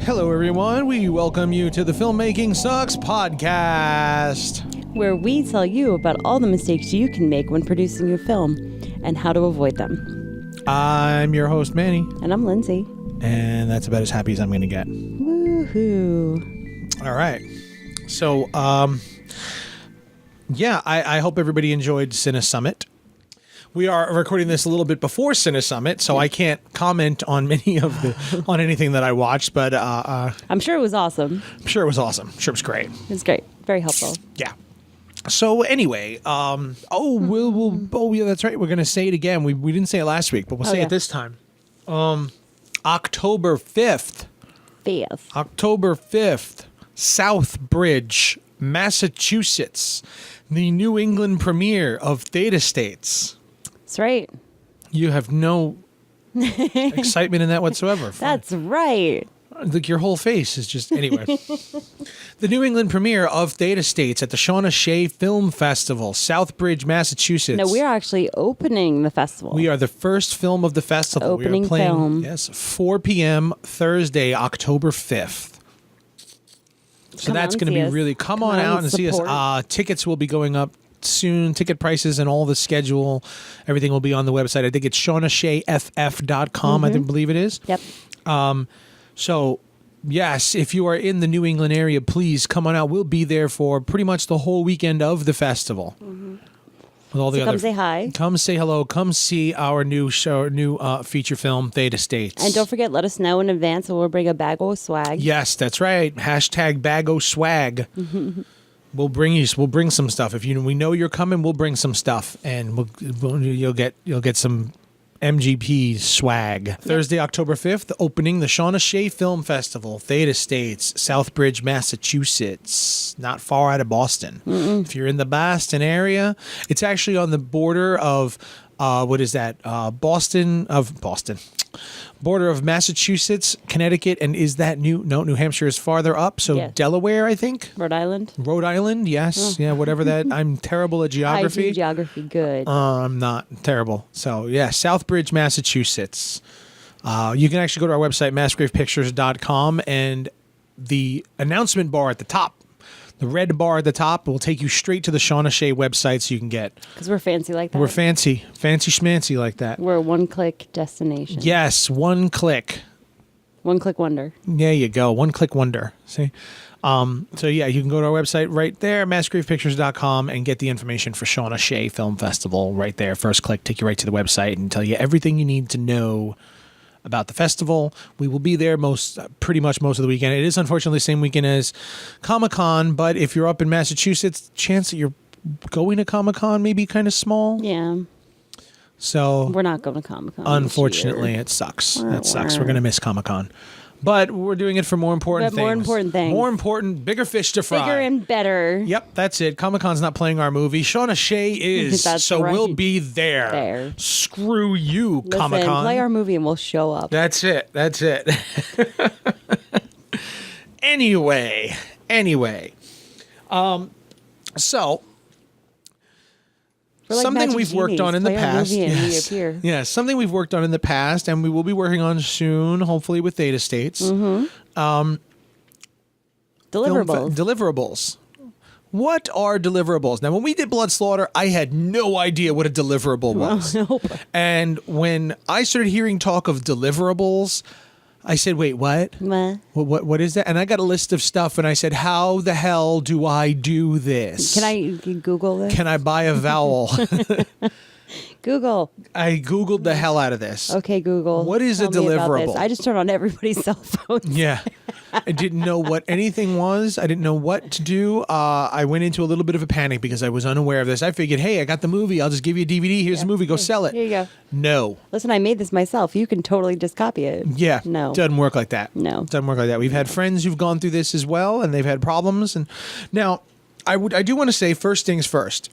Hello, everyone. We welcome you to the Filmmaking Sucks podcast, where we tell you about all the mistakes you can make when producing a film and how to avoid them. I'm your host, Manny. And I'm Lindsay. And that's about as happy as I'm going to get. Woohoo. All right. So, I hope everybody enjoyed Cine Summit. We are recording this a little bit before Cine Summit, so I can't comment on on anything that I watched, but I'm sure it was awesome. I'm sure it was awesome. I'm sure it was great. It was great. Very helpful. Yeah. So anyway, yeah, that's right. We're going to say it again. We didn't say it last week, but we'll say it this time. October 5th. October 5th, Southbridge, Massachusetts. The New England premiere of Theta States. That's right. You have no excitement in that whatsoever. That's right. Like your whole face is just... Anyway. The New England premiere of Theta States at the Shauna Shea Film Festival, Southbridge, Massachusetts. No, we're actually opening the festival. We are the first film of the festival. Opening we are playing, film. Yes, 4 p.m. Thursday, October 5th. So that's going to be really... Come on out and see us. Tickets will be going up soon. Ticket prices and all the schedule, everything will be on the website. I think it's shaunashayff.com, I believe it is. Yep. So, yes, if you are in the New England area, please come on out. We'll be there for pretty much the whole weekend of the festival. With all the other, come say hi. Come say hello. Come see our new feature film, Theta States. And don't forget, let us know in advance and we'll bring a bag of swag. Yes, that's right. Hashtag bago swag. We'll bring some stuff. If we know you're coming, we'll bring some stuff, and you'll get some MGP swag. Yep. Thursday, October 5th, opening the Shauna Shea Film Festival, Theta States, Southbridge, Massachusetts, not far out of Boston. If you're in the Boston area, it's actually on the border of border of Massachusetts, Connecticut, and is that New Hampshire is farther up, so yeah. Delaware, I think. Rhode Island, yes. Yeah, whatever that. I'm terrible at geography. I do geography good. I'm not terrible. So, yeah, Southbridge, Massachusetts. You can actually go to our website, massgravepictures.com, and the announcement bar at the top, the red bar at the top, will take you straight to the Shauna Shea website so you can get... Because we're fancy like that. We're fancy schmancy like that. We're a one-click destination. Yes, one click. One-click wonder. There you go, one-click wonder. See? So, yeah, you can go to our website right there, massgravepictures.com, and get the information for Shauna Shea Film Festival right there. First click, take you right to the website and tell you everything you need to know about the festival. We will be there pretty much most of the weekend. It is unfortunately the same weekend as Comic-Con, but if you're up in Massachusetts, chance that you're going to Comic-Con may be kind of small. Yeah. So we're not going to Comic-Con. Unfortunately, it sucks. That sucks. We're going to miss Comic-Con. But we're doing it for more important things. More important, bigger fish to fry. Bigger and better. Yep, that's it. Comic-Con's not playing our movie. Shauna Shea is. So right. We'll be there. Screw you, Comic-Con. Play our movie and we'll show up. That's it. Anyway. So... Like something we've worked on in the past. Yes, something we've worked on in the past, and we will be working on soon, hopefully with Theta States. Deliverables. What are deliverables? Now, when we did Blood Slaughter, I had no idea what a deliverable was. Nope. And when I started hearing talk of deliverables, I said, wait, what? What is that? And I got a list of stuff, and I said, how the hell do I do this? Can I Google this? Can I buy a vowel? Google. I Googled the hell out of this. Okay, Google. What is a deliverable? I just turned on everybody's cell phones. Yeah. I didn't know what anything was. I didn't know what to do. I went into a little bit of a panic because I was unaware of this. I figured, hey, I got the movie. I'll just give you a DVD. Here's the movie. Go sell it. Here you go. No. Listen, I made this myself. You can totally just copy it. Yeah. No. Doesn't work like that. No. Doesn't work like that. We've had friends who've gone through this as well, and they've had problems. And now, I do want to say first things first.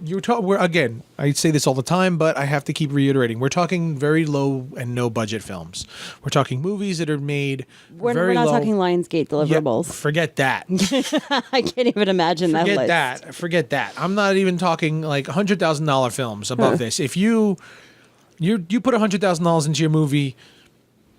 Again, I say this all the time, but I have to keep reiterating. We're talking very low and no budget films. We're talking movies that are made We're very not low. talking Lionsgate deliverables. Yeah, forget that. I can't even imagine that list. Forget that. I'm not even talking like $100,000 films above this. If you put $100,000 into your movie,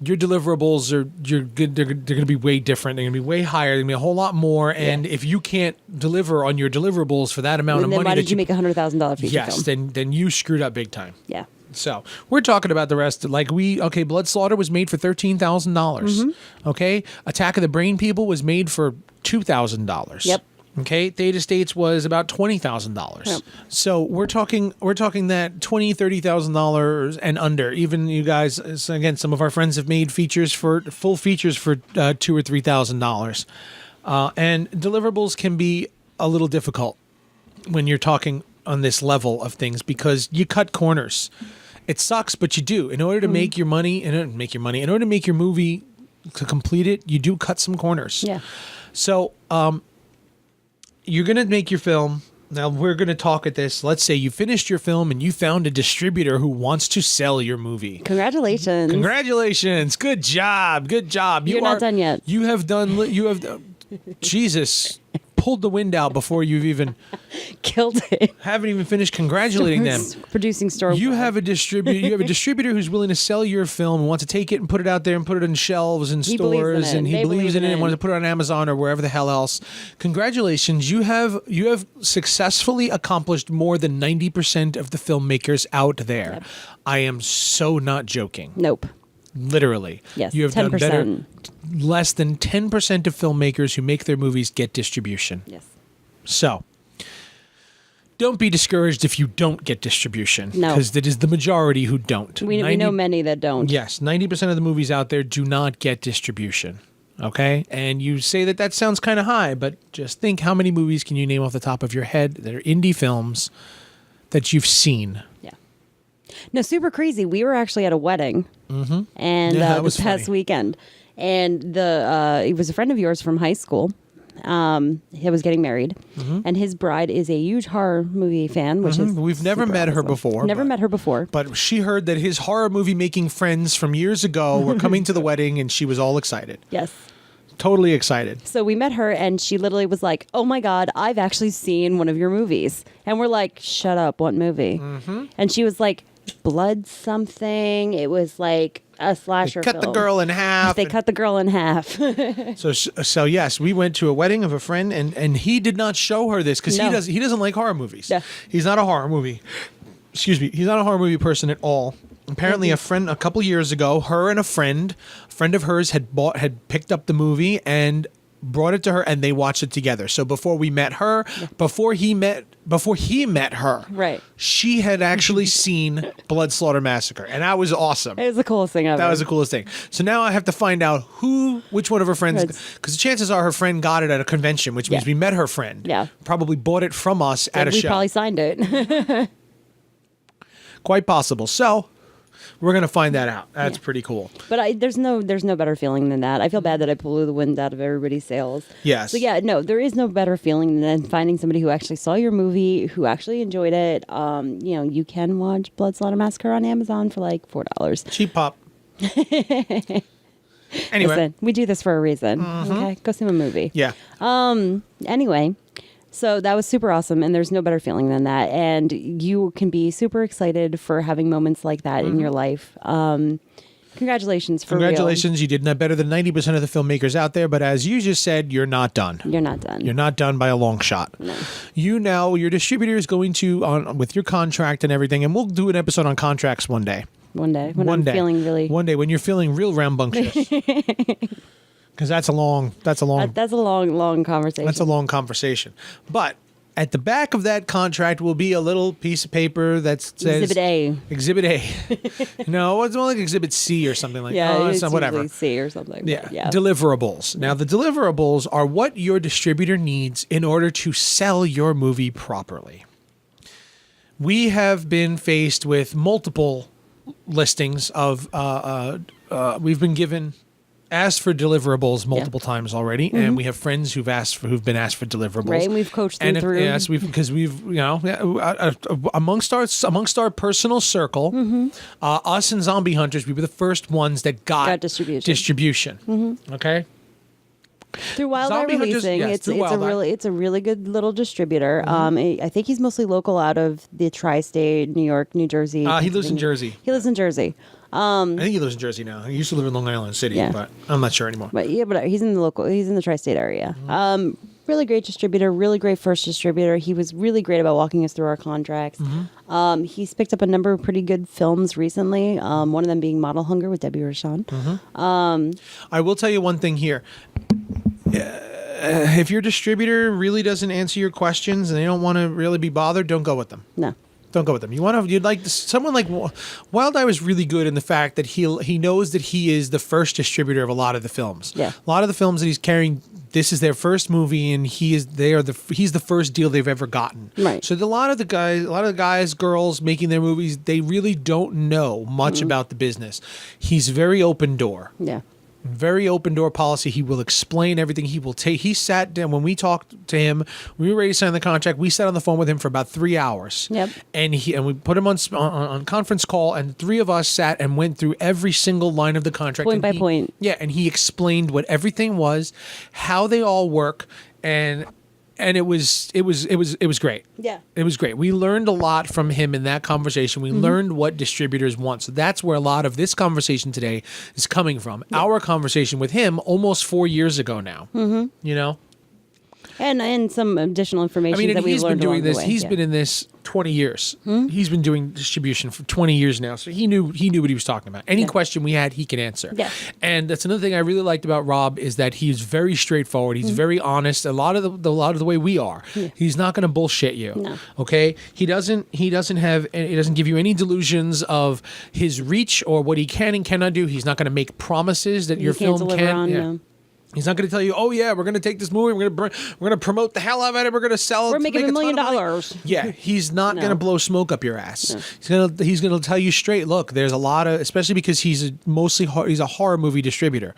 your deliverables are you're good. They're going to be way different. They're going to be way higher. They're going to be a whole lot more. And if you can't deliver on your deliverables for that amount of money, why did you make $100,000 feature film? then you screwed up big time. Yeah. So we're talking about the rest. Blood Slaughter was made for $13,000. Okay, Attack of the Brain People was made for $2,000. Yep. Okay, Theta States was about $20,000. Yep. So we're talking that $20,000 and under. Even you guys, again, some of our friends have made full features for $2,000 or $3,000. And deliverables can be a little difficult when you're talking on this level of things because you cut corners. It sucks, but you do. In order to make your money, in order to make your movie to complete it, you do cut some corners. Yeah. So, you're going to make your film. Now, we're going to talk at this. Let's say you finished your film and you found a distributor who wants to sell your movie. Congratulations. Good job. You're not done yet. You have Jesus, pulled the wind out before you've even killed it. Haven't even finished congratulating them. Producing store. You have a distributor who's willing to sell your film and wants to take it and put it out there and put it on shelves and stores, and he believes in it and wants to put it on Amazon or wherever the hell else. Congratulations, you have successfully accomplished more than 90% of the filmmakers out there. Yep. I am so not joking. Nope. Literally. Yes. You have 10%. done better. Less than 10% of filmmakers who make their movies get distribution. Yes. So, don't be discouraged if you don't get distribution. No. Because that is the majority who don't. We know many that don't. Yes. 90% of the movies out there do not get distribution. Okay? And you say that sounds kind of high, but just think how many movies can you name off the top of your head that are indie films that you've seen? Yeah. No, super crazy. We were actually at a wedding. Mm-hmm. And this past weekend. And it was a friend of yours from high school. He was getting married, and his bride is a huge horror movie fan. Which is we've never met her before. Met her before, but she heard that his horror movie making friends from years ago were coming to the wedding, and she was all excited. Yes, totally excited. So we met her, and she literally was like, "Oh my God, I've actually seen one of your movies," and we're like, "Shut up! What movie?" And she was like, "Blood something." It was like a slasher film. They cut the girl in half. So yes, we went to a wedding of a friend, and he did not show her this because he doesn't like horror movies. Yeah. He's not a horror movie. He's not a horror movie person at all. Apparently, a couple years ago, her and a friend of hers had picked up the movie and brought it to her, and they watched it together. So before we met her, before he met her, right? She had actually seen Blood Slaughter Massacre, and that was awesome. It was the coolest thing ever. That was the coolest thing. So now I have to find out which one of her friends, because the chances are her friend got it at a convention, which means we met her friend. Yeah, probably bought it from us at a show. We probably signed it. Quite possible. So we're gonna find that out. That's pretty cool. But there's no better feeling than that. I feel bad that I blew the wind out of everybody's sails. Yes. So yeah, no, there is no better feeling than finding somebody who actually saw your movie, who actually enjoyed it. You can watch Blood Slaughter Massacre on Amazon for like $4. Cheap pop. Anyway, listen, we do this for a reason. Okay, go see a movie. Yeah. Anyway. So that was super awesome, and there's no better feeling than that. And you can be super excited for having moments like that in your life. Congratulations for Congratulations, you did better than 90% of the filmmakers out there, but as you just said, you're not done. You're not done. You're not done by a long shot. No. Your distributor is going to, with your contract and everything, and we'll do an episode on contracts one day. One day, when you're feeling real rambunctious. Because that's a long conversation. That's a long conversation. But at the back of that contract will be a little piece of paper that says Exhibit A. No, it's more like Exhibit C or something like that. Yeah, it's whatever. C or something. Yeah. Deliverables. Now, the deliverables are what your distributor needs in order to sell your movie properly. We have been faced with multiple listings of we've been asked for deliverables multiple times already, and we have friends who've been asked for deliverables. Right, and we've coached them through. Yes, because we've amongst our personal circle, us and Zombie Hunters, we were the first ones that got distribution. Okay. Through Wildlife Releasing, it's a really good little distributor. I think he's mostly local out of the tri-state, New York, New Jersey. He lives in Jersey. I think he lives in Jersey now. He used to live in Long Island City, Yeah. but I'm not sure anymore. But he's in the tri-state area. Really great distributor, really great first distributor. He was really great about walking us through our contracts. He's picked up a number of pretty good films recently. One of them being Model Hunger with Debbie Rochon. I will tell you one thing here. If your distributor really doesn't answer your questions and they don't want to really be bothered, don't go with them. No. Don't go with them. You'd like someone like Wild Eye was really good in the fact that he knows that he is the first distributor of a lot of the films. Yeah. A lot of the films that he's carrying, this is their first movie, and he's the first deal they've ever gotten. Right. So a lot of the guys, girls making their movies, they really don't know much about the business. He's very open door. Yeah. Very open door policy. He will explain everything. He sat down when we talked to him. We were ready to sign the contract. We sat on the phone with him for about 3 hours. Yep. And we put him on conference call, and 3 of us sat and went through every single line of the contract, Point by point. Yeah, and he explained what everything was, how they all work, and it was great. Yeah. It was great. We learned a lot from him in that conversation. We learned what distributors want. So that's where a lot of this conversation today is coming from. Yeah. Our conversation with him almost 4 years ago now. You know? And some additional information that we've learned along the way. He's been in this 20 years. He's been doing distribution for 20 years now. So he knew what he was talking about. Any question we had, he can answer. Yeah. And that's another thing I really liked about Rob is that he's very straightforward. He's very honest. A lot of the way we are. Yeah. He's not going to bullshit you. No. Okay? He doesn't give you any delusions of his reach or what he can and cannot do. He's not going to make promises that your film can. No. He's not going to tell you, oh yeah, we're going to take this movie, we're going to promote the hell out of it, we're going to sell it. We're making $1 million. Yeah, he's not going to blow smoke up your ass. No. He's going to tell you straight. Look, there's a lot of, especially because he's a horror movie distributor.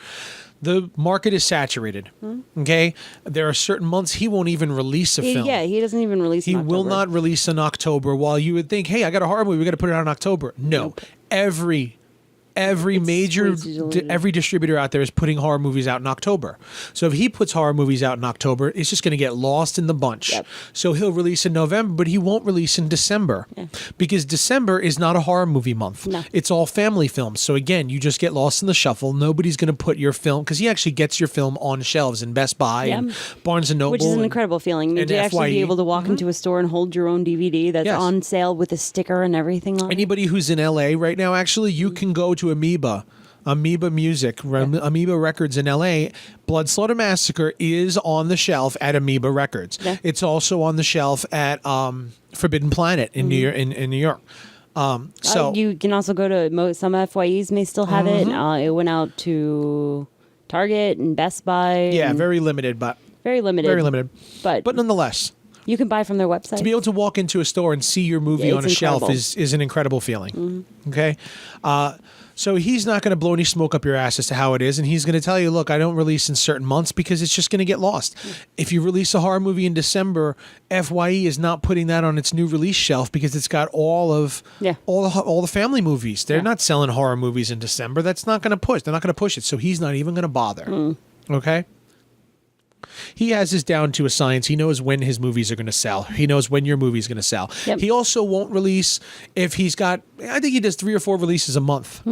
The market is saturated. Okay, there are certain months he won't even release a film. Yeah, he doesn't even release. He will not release in October. While you would think, hey, I got a horror movie, we got to put it out in October. No, nope. Every distributor out there is putting horror movies out in October. So if he puts horror movies out in October, it's just going to get lost in the bunch. Yep. So he'll release in November, but he won't release in December because December is not a horror movie month. No. It's all family films. So again, you just get lost in the shuffle. Nobody's going to put your film, because he actually gets your film on shelves in Best Buy and Barnes & Noble. Which is an incredible feeling. I mean, to actually be able to walk into a store and hold your own DVD that's on sale with a sticker and everything on it. Anybody who's in LA right now, actually, you can go to Amoeba Music, Amoeba Records in LA. Blood Slaughter Massacre is on the shelf at Amoeba Records. Yeah. It's also on the shelf at Forbidden Planet in New York. So you can also go to some FYEs may still have it. It went out to Target and Best Buy. Yeah, very limited, but very limited. But nonetheless, you can buy from their website. To be able to walk into a store and see your movie on a shelf is an incredible feeling. Okay? So he's not going to blow any smoke up your ass as to how it is, and he's going to tell you, look, I don't release in certain months because it's just going to get lost. If you release a horror movie in December, FYE is not putting that on its new release shelf because it's got all the family movies. They're not selling horror movies in December. That's not going to push. They're not going to push it, so he's not even going to bother. Okay? He has this down to a science. He knows when his movies are going to sell. He knows when your movie is going to sell. Yep. He also won't release if he's got, I think he does 3 or 4 releases a month.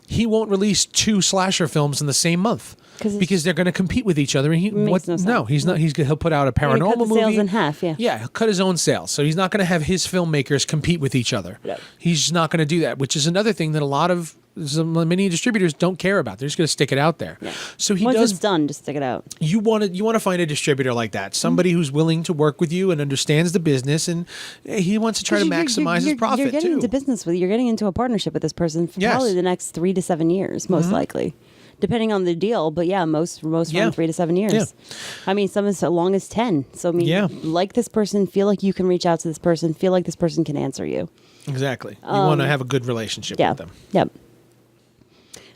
He won't release 2 slasher films in the same month because they're going to compete with each other. And he's not. He'll put out a paranormal movie. Sales in half. Yeah, he'll cut his own sales. So he's not going to have his filmmakers compete with each other. Yep. He's not going to do that, which is another thing that many distributors don't care about. They're just going to stick it out there. Yeah. So once it's done, just stick it out. You want to find a distributor like that, somebody who's willing to work with you and understands the business, and he wants to try to maximize his profit. You're getting into business with. You're getting into a partnership with this person for probably the next 3 to 7 years, most likely, depending on the deal. But most run 3 to 7 years. Yeah. I mean, some as long as 10. So I mean, like this person, feel like you can reach out to this person, feel like this person can answer you. Exactly. You want to have a good relationship with them. Yep.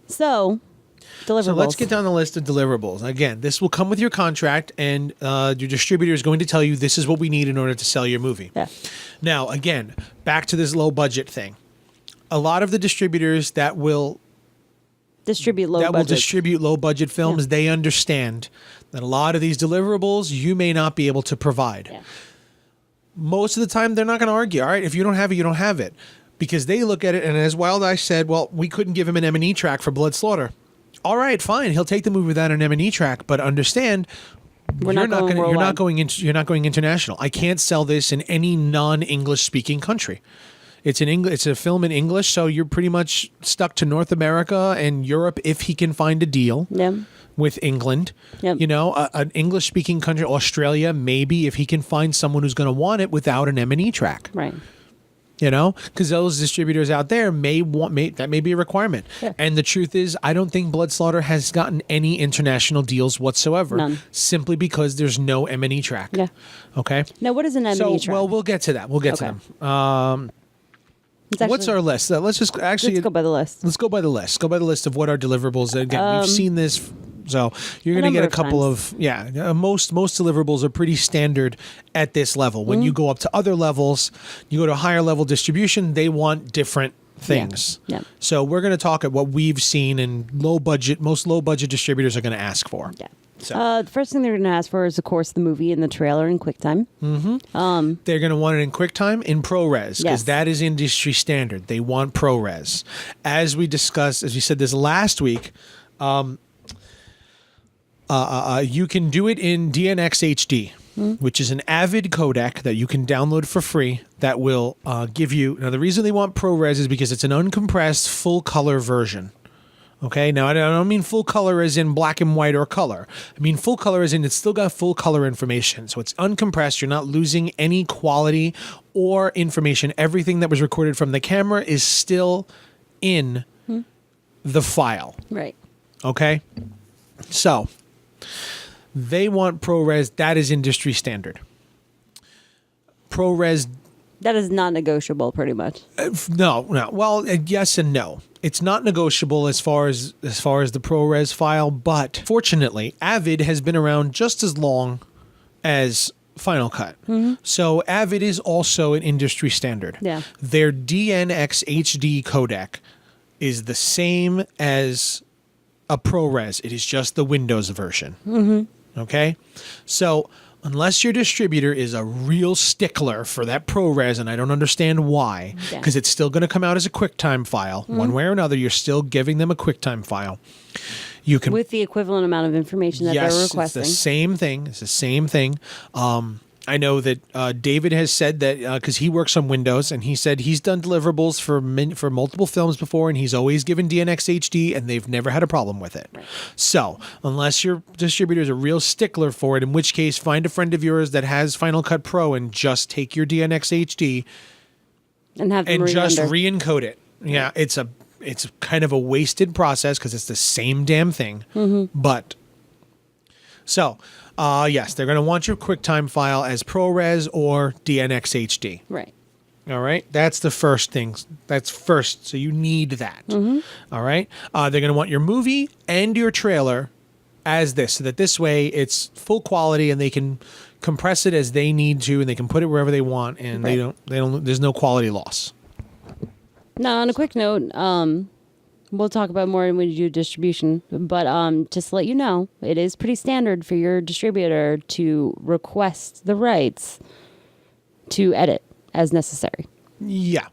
So, deliverables. So let's get down the list of deliverables. Again, this will come with your contract, and your distributor is going to tell you this is what we need in order to sell your movie. Yeah. Now, again, back to this low budget thing. A lot of the distributors that will distribute low budget films, they understand that a lot of these deliverables you may not be able to provide. Yeah. Most of the time, they're not going to argue. All right, if you don't have it, you don't have it. because they look at it, and as Wild Eye said, well, we couldn't give him an M&E track for Blood Slaughter. All right, fine. He'll take the movie without an M&E track, but understand you're not going international. I can't sell this in any non-English speaking country. It's a film in English, so you're pretty much stuck to North America and Europe if he can find a deal. Yeah. With England, an English-speaking country, Australia, maybe if he can find someone who's going to want it without an M&E track, Right. Because those distributors out there may be a requirement. Yeah. And the truth is, I don't think Blood Slaughter has gotten any international deals whatsoever. None. Simply because there's no M&E track. Yeah. Okay. Now, what is an M&E track? Well, we'll get to that. We'll get to them. What's our list? Let's just actually let's go by the list. Let's go by the list. Go by the list of what our deliverables. Again, we've seen this. So you're going to get a couple of most deliverables are pretty standard at this level. When you go up to other levels, you go to higher level distribution, they want different things. Yeah. So we're going to talk at what we've seen and most low budget distributors are going to ask for. Yeah. So the first thing they're going to ask for is, of course, the movie and the trailer in QuickTime. they're going to want it in QuickTime in ProRes because Yes. that is industry standard. They want ProRes. As we discussed, as we said this last week, you can do it in DNX HD, which is an Avid codec that you can download for free that will give you... Now, the reason they want ProRes is because it's an uncompressed full-color version. Okay? Now, I don't mean full color as in black and white or color. I mean full color as in it's still got full color information. So it's uncompressed. You're not losing any quality or information. Everything that was recorded from the camera is still in the file. Right. Okay? So... they want ProRes. That is industry standard. ProRes. That is not negotiable, pretty much. No. Well, yes and no. It's not negotiable as far as the ProRes file, but fortunately, Avid has been around just as long as Final Cut. So Avid is also an industry standard. Yeah. Their DNX HD codec is the same as a ProRes. It is just the Windows version. Okay? So unless your distributor is a real stickler for that ProRes, and I don't understand why, because it's still going to come out as a QuickTime file. One way or another, you're still giving them a QuickTime file. You can... with the equivalent amount of information that they're requesting. It's the same thing. It's the same thing. I know that David has said that because he works on Windows, and he said he's done deliverables for multiple films before, and he's always given DNX HD, and they've never had a problem with it. Right. So unless your distributor is a real stickler for it, in which case find a friend of yours that has Final Cut Pro and just take your DNX HD and have them just re-encode it. Yeah, it's kind of a wasted process because it's the same damn thing. But so. Yes, they're going to want your QuickTime file as ProRes or DNX HD. Right. All right. That's the first thing. That's first. So you need that. All right. They're going to want your movie and your trailer as this, so that this way it's full quality and they can compress it as they need to, and they can put it wherever they want, and they don't. There's no quality loss. Now, on a quick note, we'll talk about more when we do distribution, but just to let you know, it is pretty standard for your distributor to request the rights to edit as necessary. Yeah.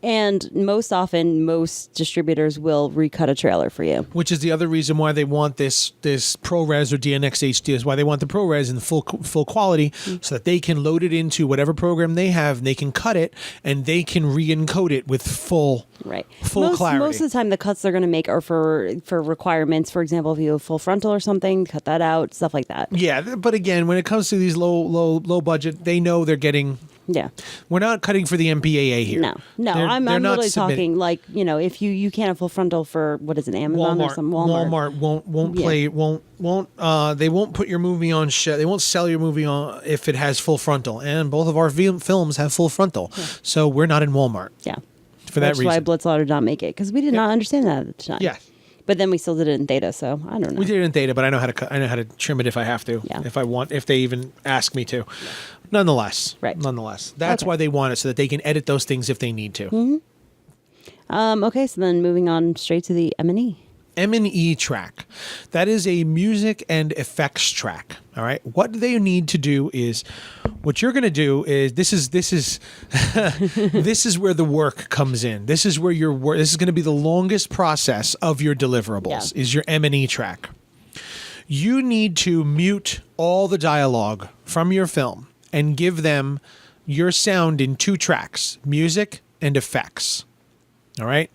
And most often, most distributors will recut a trailer for you. Which is the other reason why they want this ProRes or DNX HD, is why they want the ProRes in full quality, so that they can load it into whatever program they have, and they can cut it, and they can re-encode it with full clarity. Most of the time, the cuts they're going to make are for requirements. For example, if you have full frontal or something, cut that out, stuff like that. Yeah, but again, when it comes to these low budget, they know they're getting... Yeah. We're not cutting for the MPAA here. No. I'm literally talking like, if you can't have full frontal for, what is it, Amazon or some Walmart. Walmart they won't put your movie on they won't sell your movie on if it has full frontal, and both of our films have full frontal. Yeah. So we're not in Walmart. Yeah. For that reason. That's why Blood Slaughter did not make it, because we did not understand that at the time. Yeah. But then we still did it in Theta, so I don't know. We did it in Theta, but I know how to trim it if I have to, yeah. if they even ask me to. Yeah. Nonetheless, that's why they want it, so that they can edit those things if they need to. Okay, so then moving on straight to the M&E. M&E track. That is a music and effects track. All right. What they need to do is, what you're going to do is, this is this is where the work comes in. This is where your work. This is going to be the longest process of your deliverables. Is your M&E track. You need to mute all the dialogue from your film and give them your sound in 2 tracks, music and effects. All right.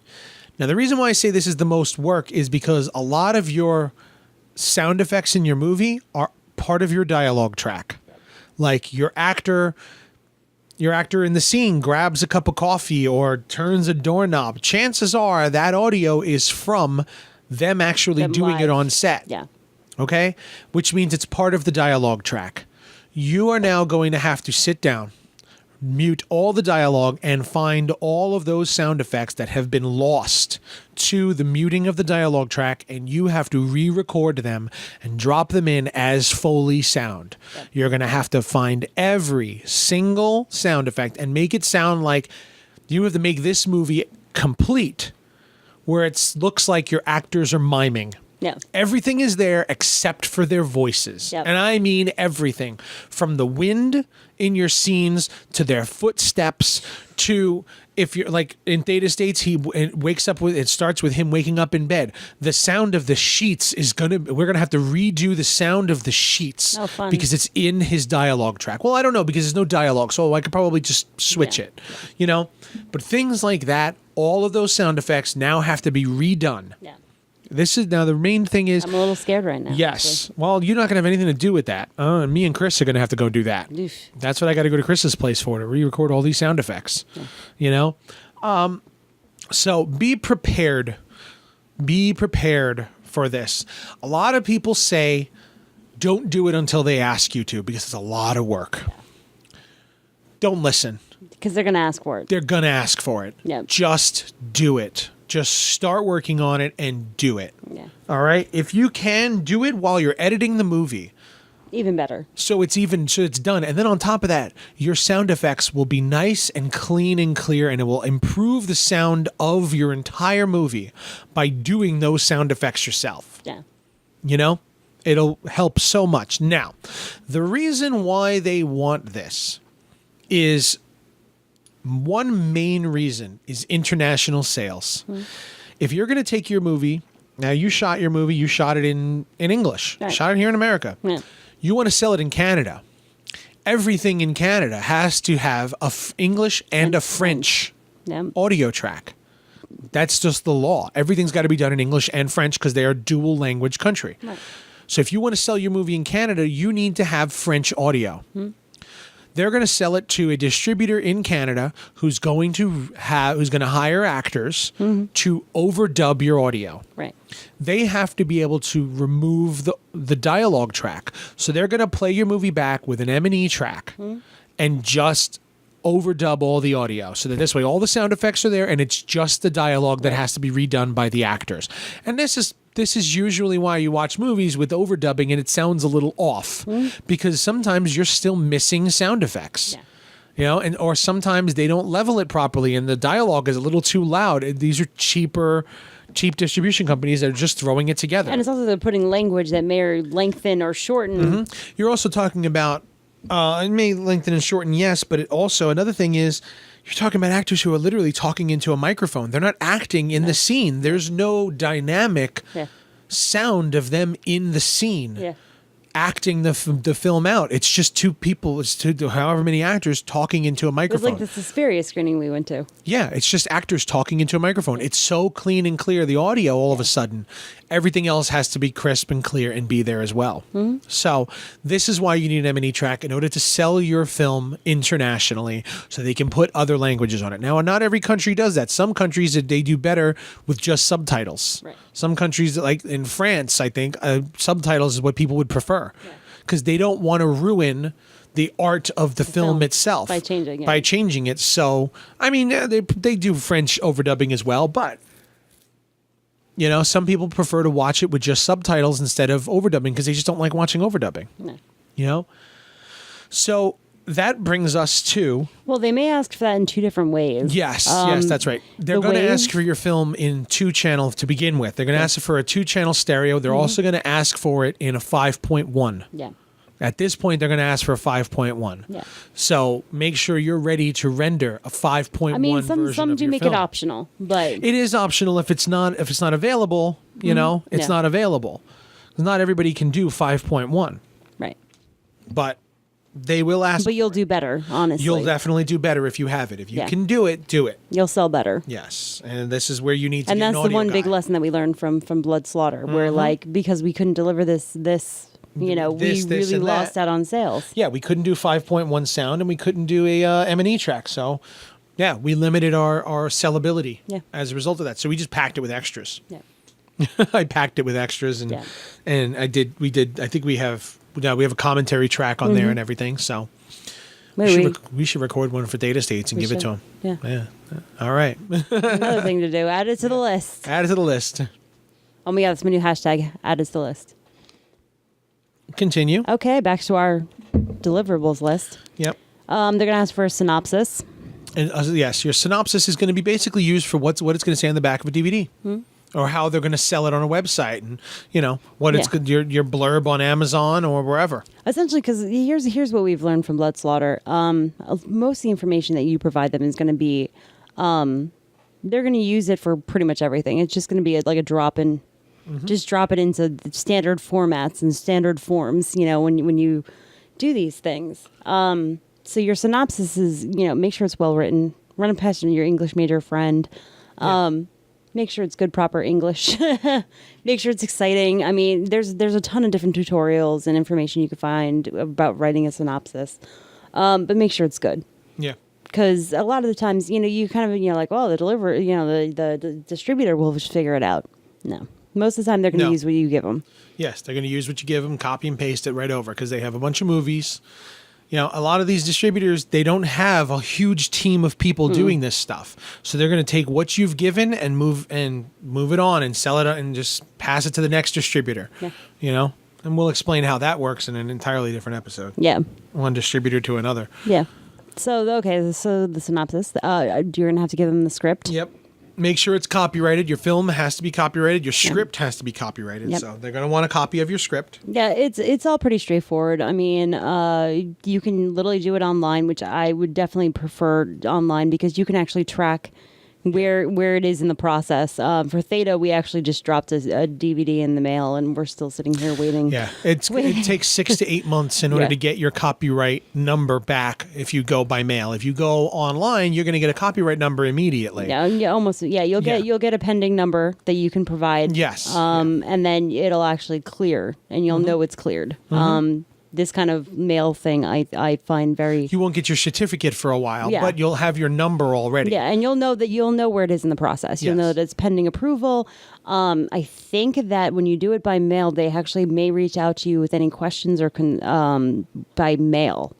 Now, the reason why I say this is the most work is because a lot of your sound effects in your movie are part of your dialogue track. Like your actor in the scene grabs a cup of coffee or turns a doorknob. Chances are that audio is from them actually doing live. it on set. Yeah. Okay? Which means it's part of the dialogue track. You are now going to have to sit down, mute all the dialogue, and find all of those sound effects that have been lost to the muting of the dialogue track, and you have to re-record them and drop them in as Foley sound. Yep. You're going to have to find every single sound effect and make it sound like you have to make this movie complete, where it looks like your actors are miming. Yeah. Everything is there except for their voices. Yep. And I mean everything. From the wind in your scenes to their footsteps to, if you're like in Theta States, it starts with him waking up in bed. The sound of the sheets we're going to have to redo the sound of the sheets. Oh, fun. Because it's in his dialogue track. Well, I don't know, because there's no dialogue, so I could probably just switch it, you know? But things like that, all of those sound effects now have to be redone. Yeah. This is now the main thing is. I'm a little scared right now. Yes. Actually. Well, you're not going to have anything to do with that. And me and Chris are going to have to go do that. Oof. That's what I got to go to Chris's place for, to re-record all these sound effects. Yeah. You know? So be prepared. Be prepared for this. A lot of people say don't do it until they ask you to, because it's a lot of work. Yeah. Don't listen. Because they're going to ask for it. They're going to ask for it. Yep. Just do it. Just start working on it and do it. Yeah. All right? If you can, do it while you're editing the movie. Even better. So it's done. And then on top of that, your sound effects will be nice and clean and clear, and it will improve the sound of your entire movie by doing those sound effects yourself. Yeah. You know? It'll help so much. Now, the reason why they want this is, one main reason is international sales. Mm. If you're going to take your movie, now you shot your movie, you shot it in English, right. Shot it here in America. Yeah. You want to sell it in Canada. Everything in Canada has to have English and a French audio track. That's just the law. Everything's got to be done in English and French because they are a dual language country. Right. So if you want to sell your movie in Canada, you need to have French audio. Mm. They're going to sell it to a distributor in Canada who's going to hire actors to overdub your audio. Right. They have to be able to remove the dialogue track. So they're going to play your movie back with an M&E track and just overdub all the audio, so that this way all the sound effects are there and it's just the dialogue that has to be redone by the actors. And this is usually why you watch movies with overdubbing and it sounds a little off, because sometimes you're still missing sound effects. Yeah. You know, or sometimes they don't level it properly and the dialogue is a little too loud. These are cheap distribution companies that are just throwing it together. And it's also they're putting language that may lengthen or shorten. Mm-hmm. You're also talking about it may lengthen and shorten, yes, but it also, another thing is, you're talking about actors who are literally talking into a microphone. They're not acting in the scene. There's no dynamic sound of them in the scene acting the film out. It's just two people, however many actors talking into a microphone. It was like the Suspiria screening we went to. Yeah, it's just actors talking into a microphone. It's so clean and clear, the audio, all of a sudden. Everything else has to be crisp and clear and be there as well. Mm-hmm. So this is why you need an M&E track in order to sell your film internationally, so they can put other languages on it. Now, not every country does that. Some countries, they do better with just subtitles. Right. Some countries, like in France, I think, subtitles is what people would prefer, because they don't want to ruin the art of the film itself by changing it. So, I mean, they do French overdubbing as well, but you know, some people prefer to watch it with just subtitles instead of overdubbing because they just don't like watching overdubbing. No. You know? So that brings us to Well, they may ask for that in two different ways. yes, that's right. They're the going to way- ask for your film in 2-channel to begin with. They're going to ask for a 2-channel stereo. They're also going to ask for it in a 5.1. Yeah. At this point, they're going to ask for a 5.1. Yeah. So make sure you're ready to render a 5.1 I mean, version some of do your make film. it optional, but It is optional if it's not available. You know, it's Yeah. not available. Not everybody can do 5.1, right. but they will ask. But you'll do better, honestly. You'll definitely do better if you have it. If you Yeah. can do it, do it. You'll sell better. Yes, and this is where you need to. And get that's an the audio one big guy. lesson that we learned from Blood Slaughter. Where like because we couldn't deliver this, you know, This, we really and that. lost out on sales. Yeah, we couldn't do 5.1 sound, and we couldn't do a M&E track. So, yeah, we limited our sellability Yeah. as a result of that. So we just packed it with extras. Yeah. I packed it with extras, and Yeah. and we did. I think we have a commentary track on there and everything. So we should record one for Data States and We give it to should. them. Yeah. All right. Another thing to do. Add it to the list. Add it to the list. Oh my God, that's my new hashtag. Add it to the list. Continue. Okay, back to our deliverables list. Yep. They're gonna ask for a synopsis. And yes, your synopsis is going to be basically used for what it's going to say on the back of a DVD, or how they're going to sell it on a website, and what it's Yeah. your blurb on Amazon or wherever. Essentially, because here's what we've learned from Blood Slaughter. Most of the information that you provide them is going to be, they're going to use it for pretty much everything. It's just going to be like a drop in, just drop it into the standard formats and standard forms. When you do these things. So your synopsis is, make sure it's well written. Run it past your English major friend. Make sure it's good, proper English. Make sure it's exciting. I mean, there's a ton of different tutorials and information you can find about writing a synopsis. But make sure it's good. Yeah. Because a lot of the times, you kind of, like, well, the distributor will just figure it out. No. Most of the time, they're going to No. use what you give them. Yes, they're going to use what you give them, copy and paste it right over, because they have a bunch of movies. A lot of these distributors, they don't have a huge team of people doing this stuff. So they're going to take what you've given and move it on and sell it and just pass it to the next distributor. Yeah. And we'll explain how that works in an entirely different episode. Yeah. One distributor to another. Yeah. So the synopsis, you're going to have to give them the script. Yep. Make sure it's copyrighted. Your film has to be copyrighted. Your script has to be copyrighted. Yep. So they're going to want a copy of your script. Yeah, it's all pretty straightforward. I mean, you can literally do it online, which I would definitely prefer online because you can actually track where it is in the process. For Theta, we actually just dropped a DVD in the mail, and we're still sitting here waiting. Yeah, it takes 6 to 8 months in order Yeah. to get your copyright number back if you go by mail. If you go online, you're going to get a copyright number immediately. Yeah, almost. Yeah, you'll Yeah. get a pending number that you can provide. Yes. And then it'll actually clear, and you'll know it's cleared. This kind of mail thing, I find very. You won't get your certificate for a while, Yeah. but you'll have your number already. Yeah, and you'll know where it is in the process. You'll know Yes. that it's pending approval. I think that when you do it by mail, they actually may reach out to you with any questions or by mail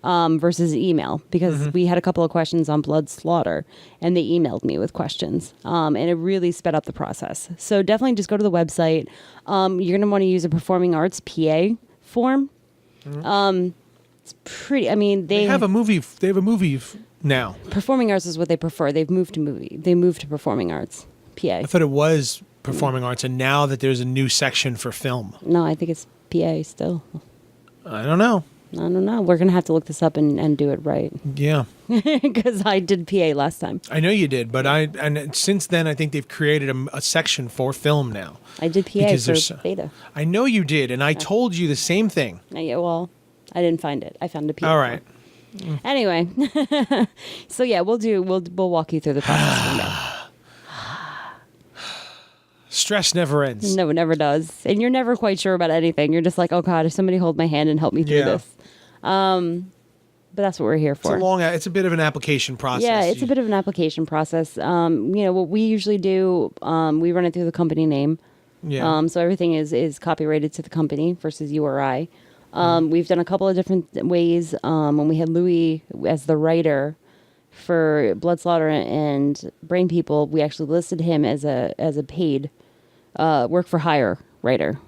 versus email, because we had a couple of questions on Blood Slaughter, and they emailed me with questions, and it really sped up the process. So definitely just go to the website. You're going to want to use a performing arts PA form. It's pretty. I mean, They have a movie. They have a movie now. performing arts is what they prefer. They've moved to movie. They moved to performing arts. PA. I thought it was performing arts, and now that there's a new section for film. No, I think it's PA still. I don't know. I don't know. We're gonna have to look this up and do it right Yeah, because I did PA last time. I know you did, but and since then I think they've created a section for film now. I did PA Because for there's- Theta. I know you did, and I told you the same thing. Yeah, well, I didn't find it. I found a PA. All right. form. Anyway, so yeah, we'll walk you through the process one day. Stress never ends. No, it never does, and you're never quite sure about anything. You're just like, oh God, if somebody hold my hand and help me through Yeah. this. But that's what we're here for. It's a bit of an application process. Yeah, it's a bit of an application process. What we usually do, we run it through the company name. Yeah. So everything is copyrighted to the company versus you or I. We've done a couple of different ways. When we had Louis as the writer for Blood Slaughter and Brain People, we actually listed him as a paid work for hire writer.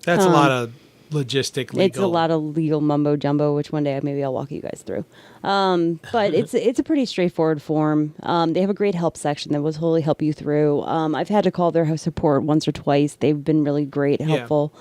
That's a lot of logistic legal. It's a lot of legal mumbo jumbo, which one day maybe I'll walk you guys through. But it's a pretty straightforward form. They have a great help section that will totally help you through. I've had to call their house support once or twice. They've been really great, helpful.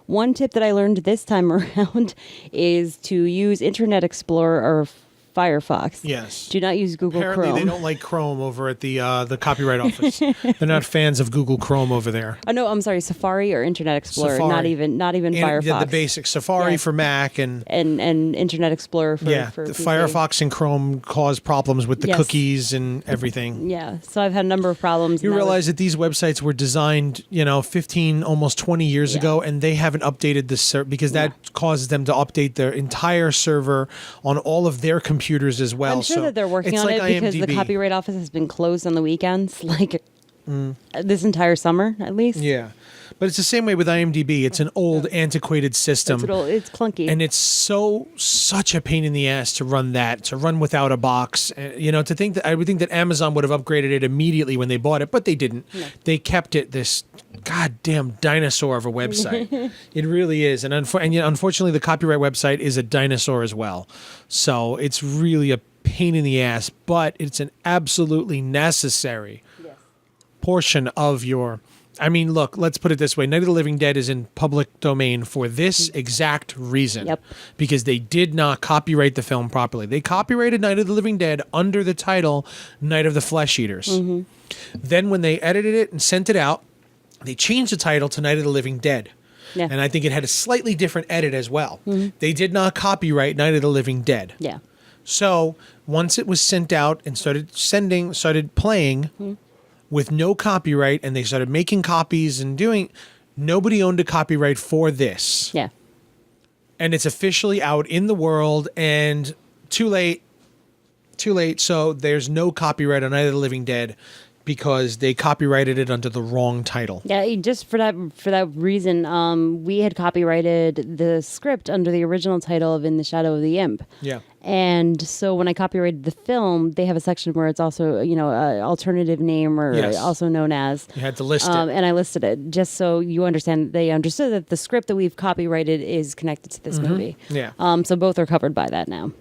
One tip that I learned this time around is to use Internet Explorer or Firefox. Yes. Do not use Google Apparently Chrome. they don't like Chrome over at the Copyright Office. They're not fans of Google Chrome over there. Oh no, I'm sorry, Safari or Internet Explorer. Safari. Not even Firefox. Yeah, the basic Safari Yeah. for Mac and Internet Explorer for the PC. Firefox and Chrome cause problems with the Yes. cookies and everything. Yeah, so I've had a number of problems. You and that realize that these websites were designed, 15, almost 20 years Yeah. ago, and they haven't updated the server because that causes them to update their entire server on all of their computers as well. I'm sure that they're working it's on like it because the IMDb. Copyright Office has been closed on the weekends, this entire summer at least. Yeah, but it's the same way with IMDb. It's an old, antiquated system. It's clunky. And it's such a pain in the ass to run without a box. To think that I would think that Amazon would have upgraded it immediately when they bought it, but they didn't. No. They kept it this goddamn dinosaur of a website. It really is, and yet unfortunately, the copyright website is a dinosaur as well. So it's really a pain in the ass, but it's an absolutely necessary portion of your. I mean, look, let's put it this way. Night of the Living Dead is in public domain for this exact reason. Yep. Because they did not copyright the film properly. They copyrighted Night of the Living Dead under the title Night of the Flesh Eaters. Mm-hmm. Then when they edited it and sent it out, they changed the title to Night of the Living Dead. Yeah. And I think it had a slightly different edit as well. Mm-hmm. They did not copyright Night of the Living Dead. Yeah. So once it was sent out and started playing with no copyright, and they started making copies and nobody owned a copyright for this. Yeah. And it's officially out in the world, and too late. So there's no copyright on Night of the Living Dead because they copyrighted it under the wrong title. Yeah, just for that reason, we had copyrighted the script under the original title of In the Shadow of the Imp. Yeah. And so when I copyrighted the film, they have a section where it's also, an alternative name or Yes. also known as. You had to list it. And I listed it just so you understand. They understood that the script that we've copyrighted is connected to this movie. Yeah. So both are covered by that now.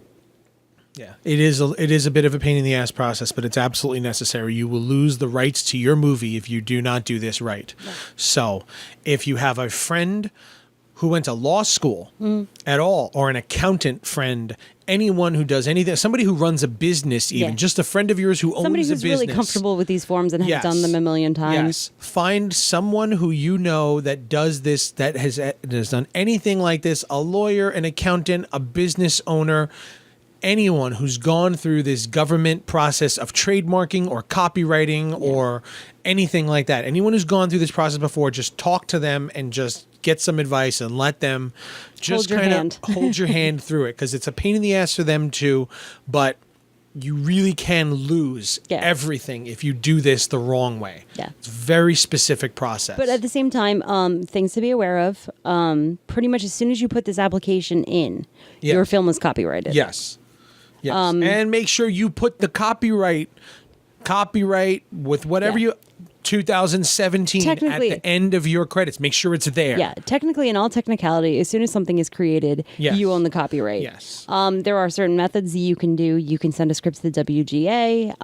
Yeah, it is a bit of a pain in the ass process, but it's absolutely necessary. You will lose the rights to your movie if you do not do this right. Yeah. So if you have a friend who went to law school at all, or an accountant friend, anyone who does anything, somebody who runs a business even, just a friend of yours who somebody owns a who's business. really comfortable with these forms and has Yes. done them a million times. Yes. Find someone who you know that does this, that has done anything like this, a lawyer, an accountant, a business owner, anyone who's gone through this government process of trademarking or copywriting or anything like that. Anyone who's gone through this process before, just talk to them and just get some advice and let them just kind of hold your hand through it, because it's a pain in the ass for them too, but you really can lose everything if you do this the wrong way. Yeah. It's a very specific process. But at the same time, things to be aware of, pretty much as soon as you put this application in, your film is copyrighted. Yes. Yes. And make sure you put the copyright with whatever 2017 at the end of your credits. Make sure it's there. Yeah, technically, in all technicality, as soon as something is created, you own the copyright. Yes. There are certain methods that you can do. You can send a script to the WGA.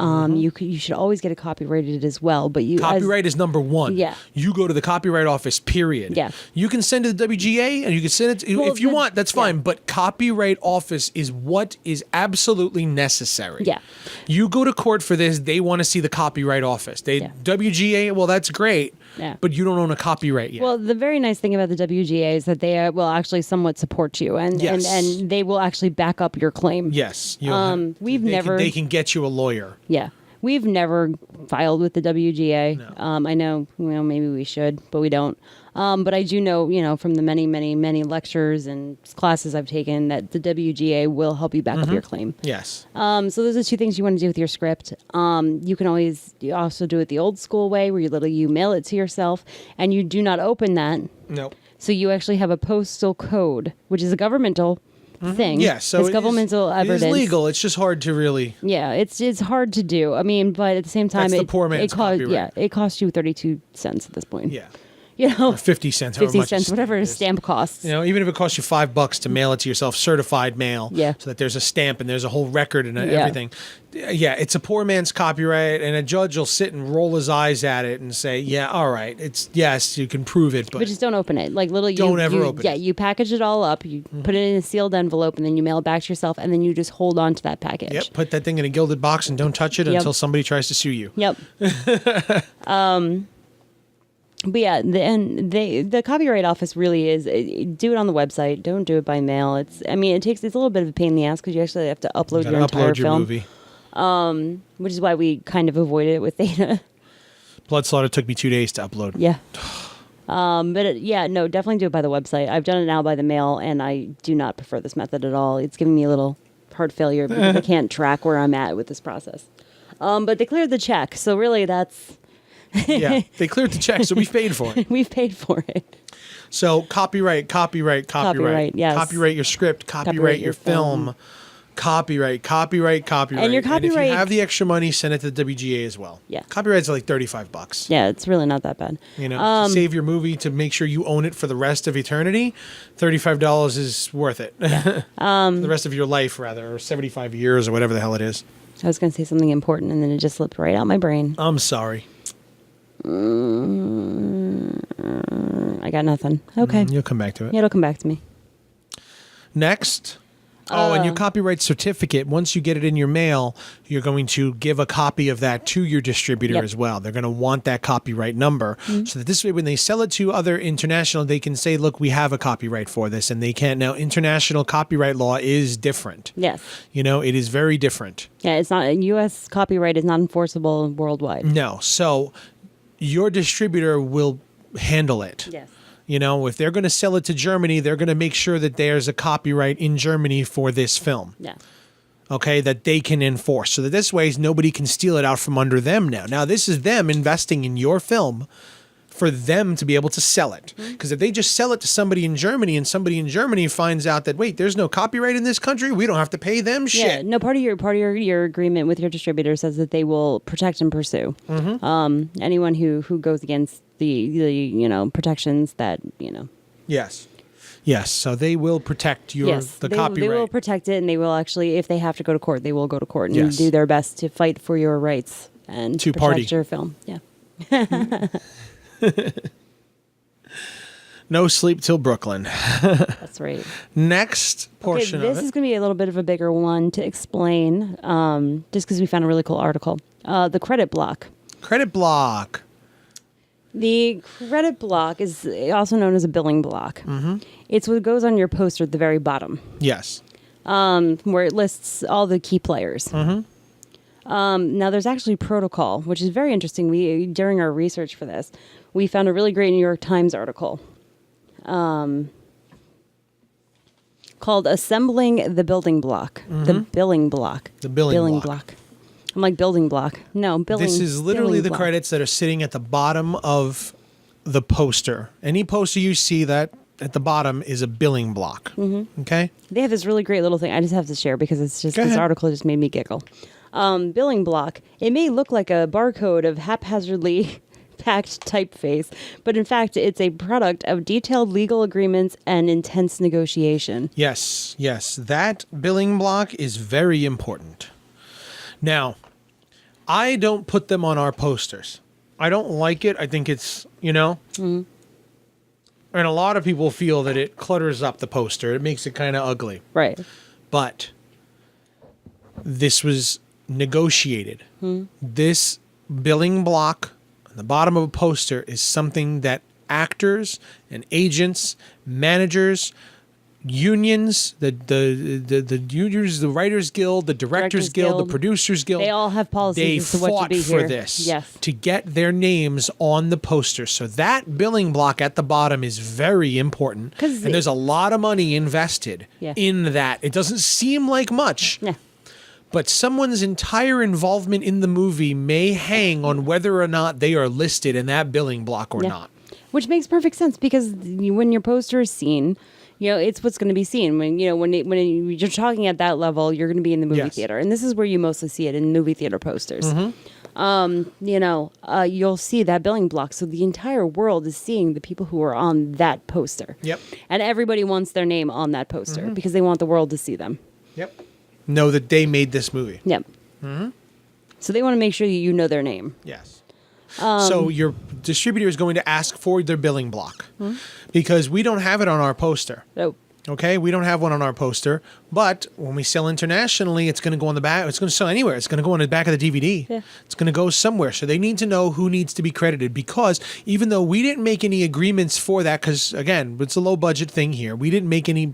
You should always get it copyrighted as well. But copyright is number one. Yeah. You go to the Copyright Office, period. Yeah. You can send it to the WGA and you can send it if you want, that's fine. But Copyright Office is what is absolutely necessary. Yeah. You go to court for this, they want to see the Copyright Office. WGA, well, that's great, but you don't own a copyright yet. Well, the very nice thing about the WGA is that they will actually somewhat support you, and they will actually back up your claim. Yes. They can get you a lawyer. Yeah. We've never filed with the WGA. No. I know, maybe we should, but we don't. But I do know, from the many, many, many lectures and classes I've taken that the WGA will help you back up your claim. Yes. So those are two things you want to do with your script. You can you also do it the old school way where you mail it to yourself and you do not open that. No. So you actually have a postal code, which is a governmental thing. Yeah, so it's governmental evidence. It is legal. It's just hard to really. Yeah, it's hard to do. I mean, but at the same time, That's the poor man's copyright. it costs you 32 cents at this point. Yeah. Or 50 cents. however 50 much cents, whatever a stamp costs. even if it costs you $5 to mail it to yourself, certified mail, Yeah. so that there's a stamp and there's a whole record and Yeah. everything. Yeah, it's a poor man's copyright, and a judge will sit and roll his eyes at it and say, "Yeah, all right, yes, you can prove it, But just don't open it. Like literally, Don't ever open Yeah, it. you package it all up, you put it in a sealed envelope, and then you mail it back to yourself, and then you just hold on to that package. Yep, put that thing in a gilded box and don't touch it Yep. until somebody tries to sue you." Yep. But yeah, the Copyright Office really is. Do it on the website. Don't do it by mail. It's a little bit of a pain in the ass because you actually have to upload You your gotta entire upload your film, movie. which is why we kind of avoided it with Theta. Blood Slaughter took me 2 days to upload. Yeah. No, definitely do it by the website. I've done it now by the mail, and I do not prefer this method at all. It's giving me a little heart failure because I can't track where I'm at with this process. But they cleared the check, so really that's Yeah, they cleared the check, so we've paid for it. we've paid for it. So copyright. Copyright, yes. Copyright your script. Copyright your film. Copyright. And your And if copyright- you have the extra money, send it to the WGA as well. Yeah. Copyrights are like $35. Yeah, it's really not that bad. To save your movie, to make sure you own it for the rest of eternity, $35 is worth it. The rest of your life, rather, or 75 years, or whatever the hell it is. I was going to say something important, and then it just slipped right out my brain. I'm sorry. I got nothing. Okay. You'll come back to it. Yeah, it'll come back to me. Next. And your copyright certificate, once you get it in your mail, you're going to give a copy of that to your distributor Yep. as well. They're going to want that copyright number so that this way, when they sell it to other international, they can say, look, we have a copyright for this. And they can't. Now, international copyright law is different. Yes. It is very different. Yeah, it's not. U.S. copyright is not enforceable worldwide. No. So your distributor will handle it. Yes. If they're going to sell it to Germany, they're going to make sure that there's a copyright in Germany for this film. Yeah. Okay, that they can enforce. So that this way, nobody can steal it out from under them now. Now, this is them investing in your film for them to be able to sell it. Because if they just sell it to somebody in Germany and somebody in Germany finds out that, wait, there's no copyright in this country, we don't have to pay them shit. Yeah, no, part of your agreement with your distributor says that they will protect and pursue anyone who goes against the protections that. Yes. So they will protect the copyright. They will protect it, and they will actually, if they have to go to court, they will go to court and Yes. do their best to fight for your rights and To protect party. your film. Yeah. No sleep till Brooklyn. That's right. Next portion this of it. is going to be a little bit of a bigger one to explain, just because we found a really cool article. The credit block. Credit block. The credit block is also known as a billing block. It's what goes on your poster at the very bottom, Yes. where it lists all the key players. Now, there's actually protocol, which is very interesting. During our research for this, we found a really great New York Times article called "Assembling the Building Block." The billing block. The billing block. I'm like building block. No, billing. This is literally billing the block. credits that are sitting at the bottom of the poster. Any poster you see that at the bottom is a billing block. Okay? They have this really great little thing. I just have to share because it's just Go this ahead. article just made me giggle. Billing block. It may look like a barcode of haphazardly packed typeface, but in fact, it's a product of detailed legal agreements and intense negotiation. Yes. That billing block is very important. Now, I don't put them on our posters. I don't like it. I think it's, and a lot of people feel that it clutters up the poster. It makes it kind of ugly. Right. But this was negotiated. This billing block on the bottom of a poster is something that actors and agents, managers, unions, the unions, the Writers Guild, the Directors Guild, the Producers Guild. They all have policies as to what should be for here. this Yes. to get their names on the poster. So that billing block at the bottom is very important. 'Cause And there's a lot of money invested Yeah. in that. It doesn't seem like much. Yeah. But someone's entire involvement in the movie may hang on whether or not they are listed in that billing block or Yeah. not. Which makes perfect sense because when your poster is seen, it's what's going to be seen. When you're talking at that level, you're going to be in the movie Yes. theater, and this is where you mostly see it in movie theater posters. you'll see that billing block. So the entire world is seeing the people who are on that poster. Yep. And everybody wants their name on that poster because they want the world to see them. Yep. Know that they made this movie. Yep. So they want to make sure that you know their name. Yes. So your distributor is going to ask for their billing block because we don't have it on our poster. Oh. Okay, we don't have one on our poster, but when we sell internationally, it's going to go on the back. It's going to sell anywhere. It's going to go on the back of the DVD. Yeah. It's going to go somewhere. So they need to know who needs to be credited because even though we didn't make any agreements for that, because again, it's a low budget thing here, we didn't make any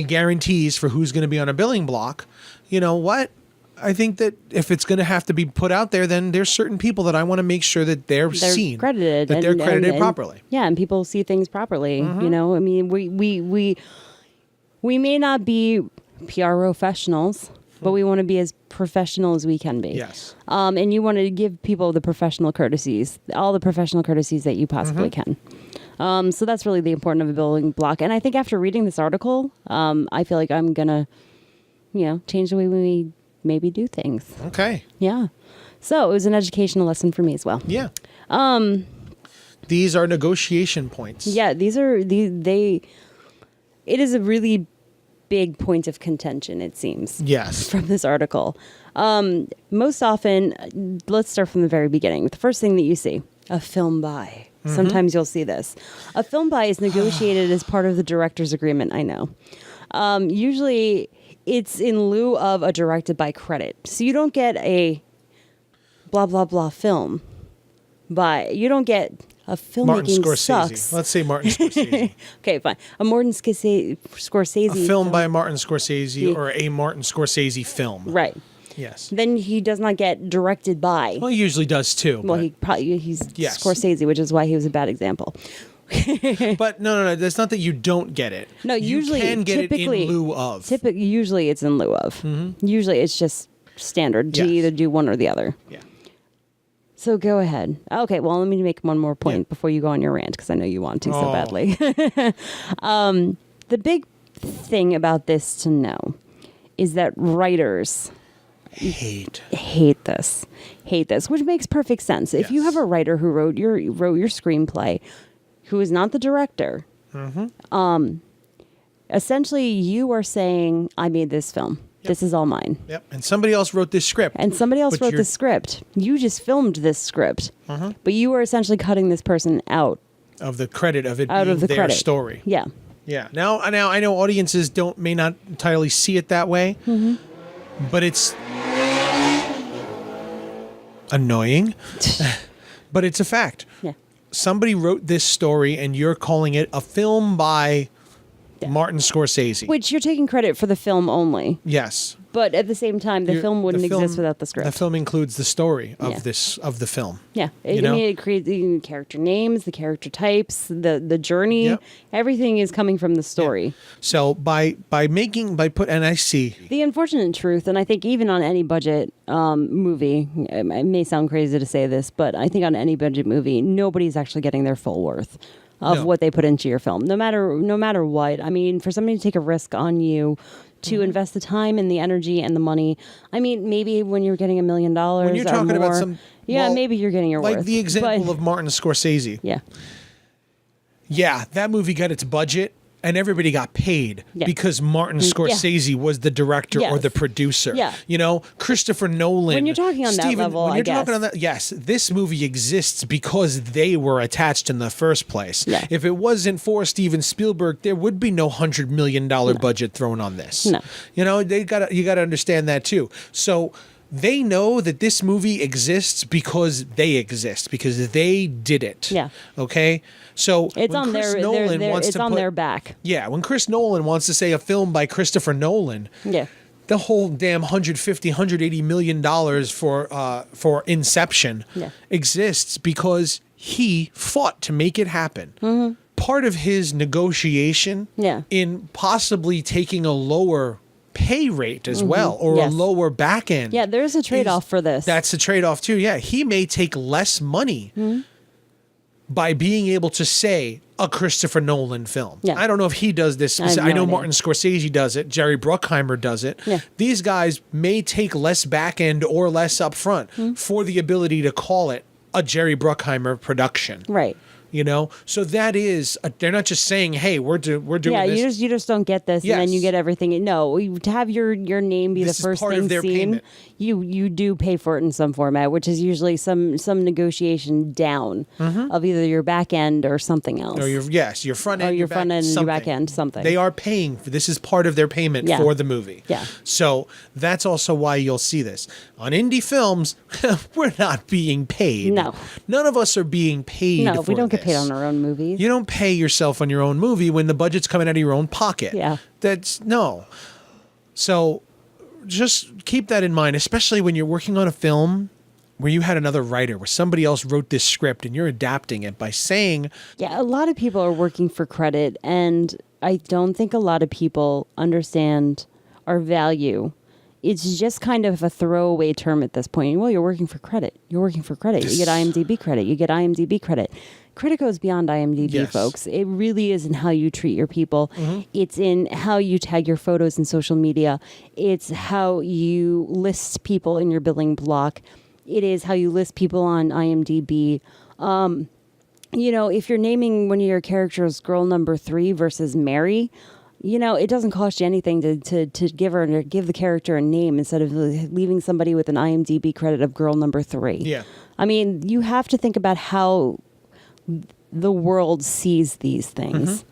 guarantees for who's going to be on a billing block. You know what? I think that if it's going to have to be put out there, then there's certain people that I want to make sure that they're seen, credited, that they're credited properly. Yeah, and people see things properly. You know, I mean, we may not be PR professionals, but we want to be as professional as we can be. Yes. And you want to give people the professional courtesies, all the professional courtesies that you possibly can. So that's really the importance of a billing block. And I think after reading this article, I feel like I'm gonna, change the way we maybe do things. Okay. Yeah. So it was an educational lesson for me as well. Yeah. These are negotiation points. Yeah, it is a really big point of contention, it seems. Yes. From this article. Most often, let's start from the very beginning. The first thing that you see, a film buy. Sometimes you'll see this. A film buy is negotiated as part of the director's agreement, I know. Usually it's in lieu of a directed by credit. So you don't get a blah, blah, blah film. But you don't get a filmmaking Martin Scorsese. sucks. Let's say Martin Scorsese. Okay, fine. A Martin Scorsese A film by Martin Scorsese or a Martin Scorsese film. Right. Yes. Then he does not get directed by. Well, he usually does too. Well, he's Scorsese, which is why he was a bad example. But no. That's not that you don't get it. No, usually, you can get it in lieu of. Usually it's in lieu of. Usually it's just standard to either do one or the other. Yeah. So go ahead. Okay, well, let me make one more point before you go on your rant, because I know you want to so badly. The big thing about this to know is that writers hate this, which makes perfect sense. If you have a writer who wrote your screenplay, who is not the director, essentially you are saying, I made this film. This is all mine. Yep. And somebody else wrote this script. The script. You just filmed this script. But you are essentially cutting this person out of the credit of it out being of the their credit. story. Yeah. Yeah. Now I know audiences may not entirely see it that way, but it's annoying. But it's a fact. Yeah. Somebody wrote this story and you're calling it a film by Martin Scorsese. Which you're taking credit for the film only. Yes. But at the same time, the film wouldn't exist without the script. The film includes the story of the film. Yeah. It creates the character names, the character types, the journey. Yep. Everything is coming from the story. Yeah. So and I see. The unfortunate truth, and I think even on any budget movie, it may sound crazy to say this, but I think on any budget movie, nobody's actually getting their full worth of what they put into your film, no matter what. I mean, for somebody to take a risk on you, to invest the time and the energy and the money. I mean, maybe when you're getting $1 million when you're talking or more, about maybe you're getting your worth. Like the example of Martin Scorsese. Yeah. Yeah, that movie got its budget and everybody got paid because Martin Scorsese was the director or the producer. Yeah. You know, Christopher Nolan. When you're talking on that level, talking on that, yes, this movie exists because they were attached in the first place. Yeah. If it wasn't for Steven Spielberg, there would be no $100 million budget thrown on this. No. You know, you got to understand that too. So they know that this movie exists because they exist, because they did it. Yeah. Okay? So it's on their back. Yeah, when Chris Nolan wants to say a film by Christopher Nolan, the whole damn $180 million for Inception exists because he fought to make it happen. Part of his negotiation in possibly taking a lower pay rate as well, or a lower back end. Yeah, there's a trade-off for this. That's a trade-off too. Yeah, he may take less money by being able to say a Christopher Nolan film. Yeah. I don't know if he does this. I have I no know idea. Martin Scorsese does it. Jerry Bruckheimer does it. Yeah. These guys may take less back end or less upfront for the ability to call it a Jerry Bruckheimer production. Right. You know, so that is they're not just saying, "Hey, we're doing Yeah, this." you just don't get this, and then you Yes. get everything. No, to have your name be This the is first part of thing their seen, payment. you do pay for it in some format, which is usually some negotiation down of either your back end or something else. Or your front end, Or your back- front end and your something. back end, something. They are paying for this. Is part of their payment Yeah. for the movie. Yeah. So that's also why you'll see this on indie films. We're not being paid. No. None of us are being paid. No, we for don't get paid this. on our own movies. You don't pay yourself on your own movie when the budget's coming out of your own pocket. Yeah. That's no. So just keep that in mind, especially when you're working on a film where you had another writer, where somebody else wrote this script and you're adapting it by saying, Yeah, a lot of people are working for credit, and I don't think a lot of people understand our value. It's just kind of a throwaway term at this point. Well, you're working for credit. You're working for credit. You get IMDb credit. You get IMDb credit. Credit goes beyond IMDb, Yes. folks. It really is in how you treat your people. It's in how you tag your photos in social media. It's how you list people in your billing block. It is how you list people on IMDb. You know, if you're naming one of your characters girl number 3 versus Mary, you know, it doesn't cost you anything to give the character a name instead of leaving somebody with an IMDb credit of girl number 3. Yeah. I mean, you have to think about how the world sees these things.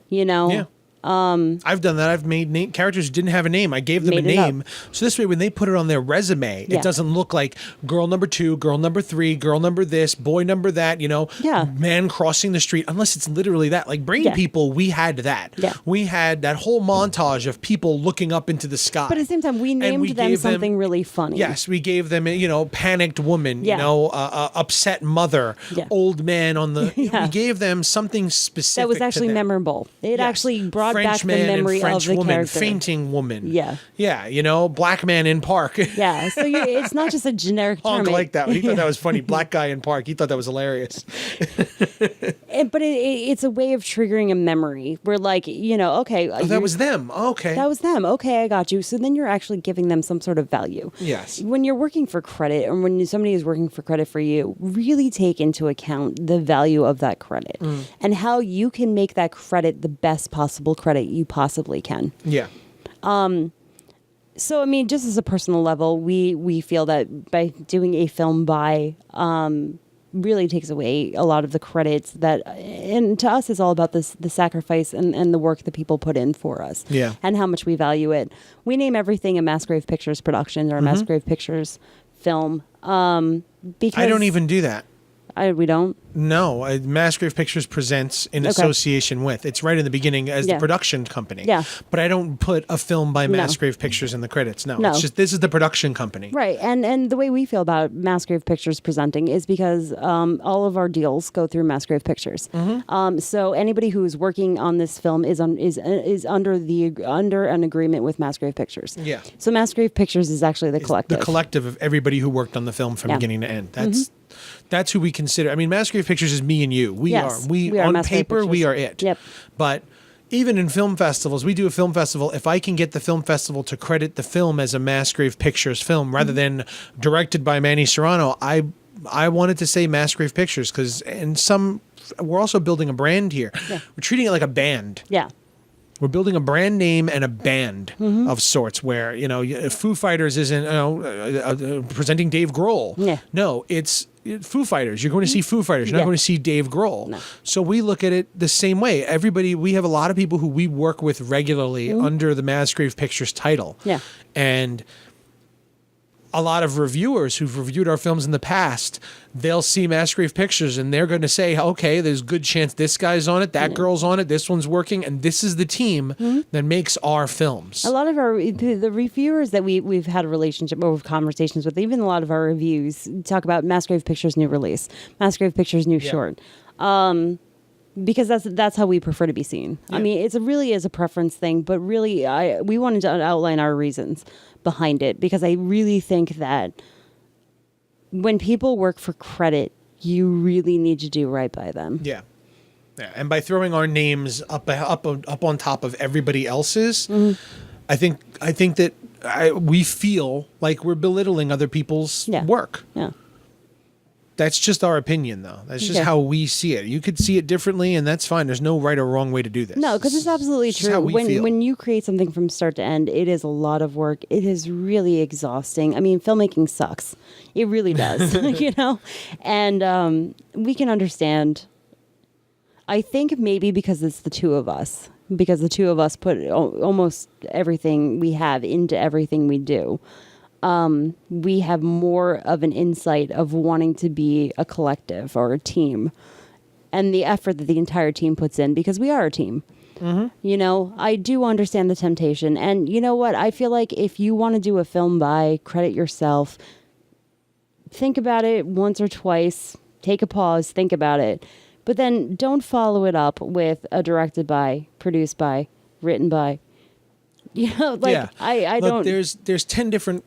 You know? Yeah. I've done that. I've made characters who didn't have a name. I gave them a Made it up. name. So this way, when they put it on their resume, Yeah. it doesn't look like girl number 2, girl number 3, girl number this, boy number that, you know, Yeah. man crossing the street, unless it's literally that. Like Brain Yeah. People, we had that. Yeah. We had that whole montage of people looking up into the sky. But at the same time, we And named them gave something really funny. Yes, we gave them, you know, panicked woman, Yeah. you know, upset mother, Yeah. old man on the. Yeah. We gave them something specific That was to actually them. memorable. It Yes. actually brought French back the man and memory French of the woman, character. fainting woman. Yeah. Yeah, you know, black man in park. Yeah, so it's not just a generic term. Honk It- like that. He thought that was funny. Black guy in park. He thought that was hilarious. But it's a way of triggering a memory. Where like, you know, okay. Oh, that was them. Oh, okay. That was them. Okay, I got you. So then you're actually giving them some sort of value. Yes. When you're working for credit, or when somebody is working for credit for you, really take into account the value of that credit and how you can make that credit the best possible credit you possibly can. Yeah. So, I mean, just as a personal level, we feel that by doing a film by really takes away a lot of the credits that, and to us, it's all about this the sacrifice and the work that people put in for us. Yeah. And how much we value it. We name everything a Massgrave Pictures production or a Massgrave Pictures film. Because I don't even do that. we don't. No, Massgrave Pictures presents in association with. It's right in the beginning as the Yeah. production company. Yeah. But I don't put a film by No. Massgrave Pictures in the credits. No. No. It's just this is the production company. Right, and the way we feel about Massgrave Pictures presenting is because all of our deals go through Massgrave Pictures. So anybody who's working on this film is under an agreement with Massgrave Pictures. Yeah. So Massgrave Pictures is actually the collective. The collective of everybody who worked on the film from Yeah. beginning to end. That's who we consider. I mean, Massgrave Pictures is me and you. We Yes, are. we are on Massgrave paper, we Pictures. are it. Yep. But even in film festivals, we do a film festival. If I can get the film festival to credit the film as a Massgrave Pictures film rather than directed by Manny Serrano, I wanted to say Massgrave Pictures because we're also building a brand here. Yeah. We're treating it like a band. Yeah. We're building a brand name and a band of sorts where, you know, Foo Fighters isn't presenting Dave Grohl. Yeah. No, it's Foo Fighters. You're going to see Foo Fighters. You're Yeah. not going to see Dave Grohl. No. So we look at it the same way. We have a lot of people who we work with regularly under the Massgrave Pictures title. Yeah. And a lot of reviewers who've reviewed our films in the past, they'll see Massgrave Pictures and they're going to say, okay, there's a good chance this guy's on it, that girl's on it, this one's working, and this is the team that makes our films. A lot of the reviewers that we've had a relationship or conversations with, even a lot of our reviews talk about Massgrave Pictures' new release, Massgrave Pictures' new short. Because that's how we prefer to be seen. I mean, it really is a preference thing, but really, we wanted to outline our reasons behind it because I really think that when people work for credit, you really need to do right by them. Yeah. Yeah. And by throwing our names up on top of everybody else's, I think that we feel like we're belittling other people's work. Yeah. That's just our opinion, though. That's just Okay. how we see it. You could see it differently, and that's fine. There's no right or wrong way to do this. No, because it's absolutely It's just how true. we feel. When you create something from start to end, it is a lot of work. It is really exhausting. I mean, filmmaking sucks. It really does, And we can understand. I think maybe because it's the two of us, because the two of us put almost everything we have into everything we do. We have more of an insight of wanting to be a collective or a team, and the effort that the entire team puts in, because we are a team. I do understand the temptation. And you know what? I feel like if you want to do a film by, credit yourself, think about it once or twice, take a pause, think about it. But then don't follow it up with a directed by, produced by, written by. I Look, don't. There's 10 different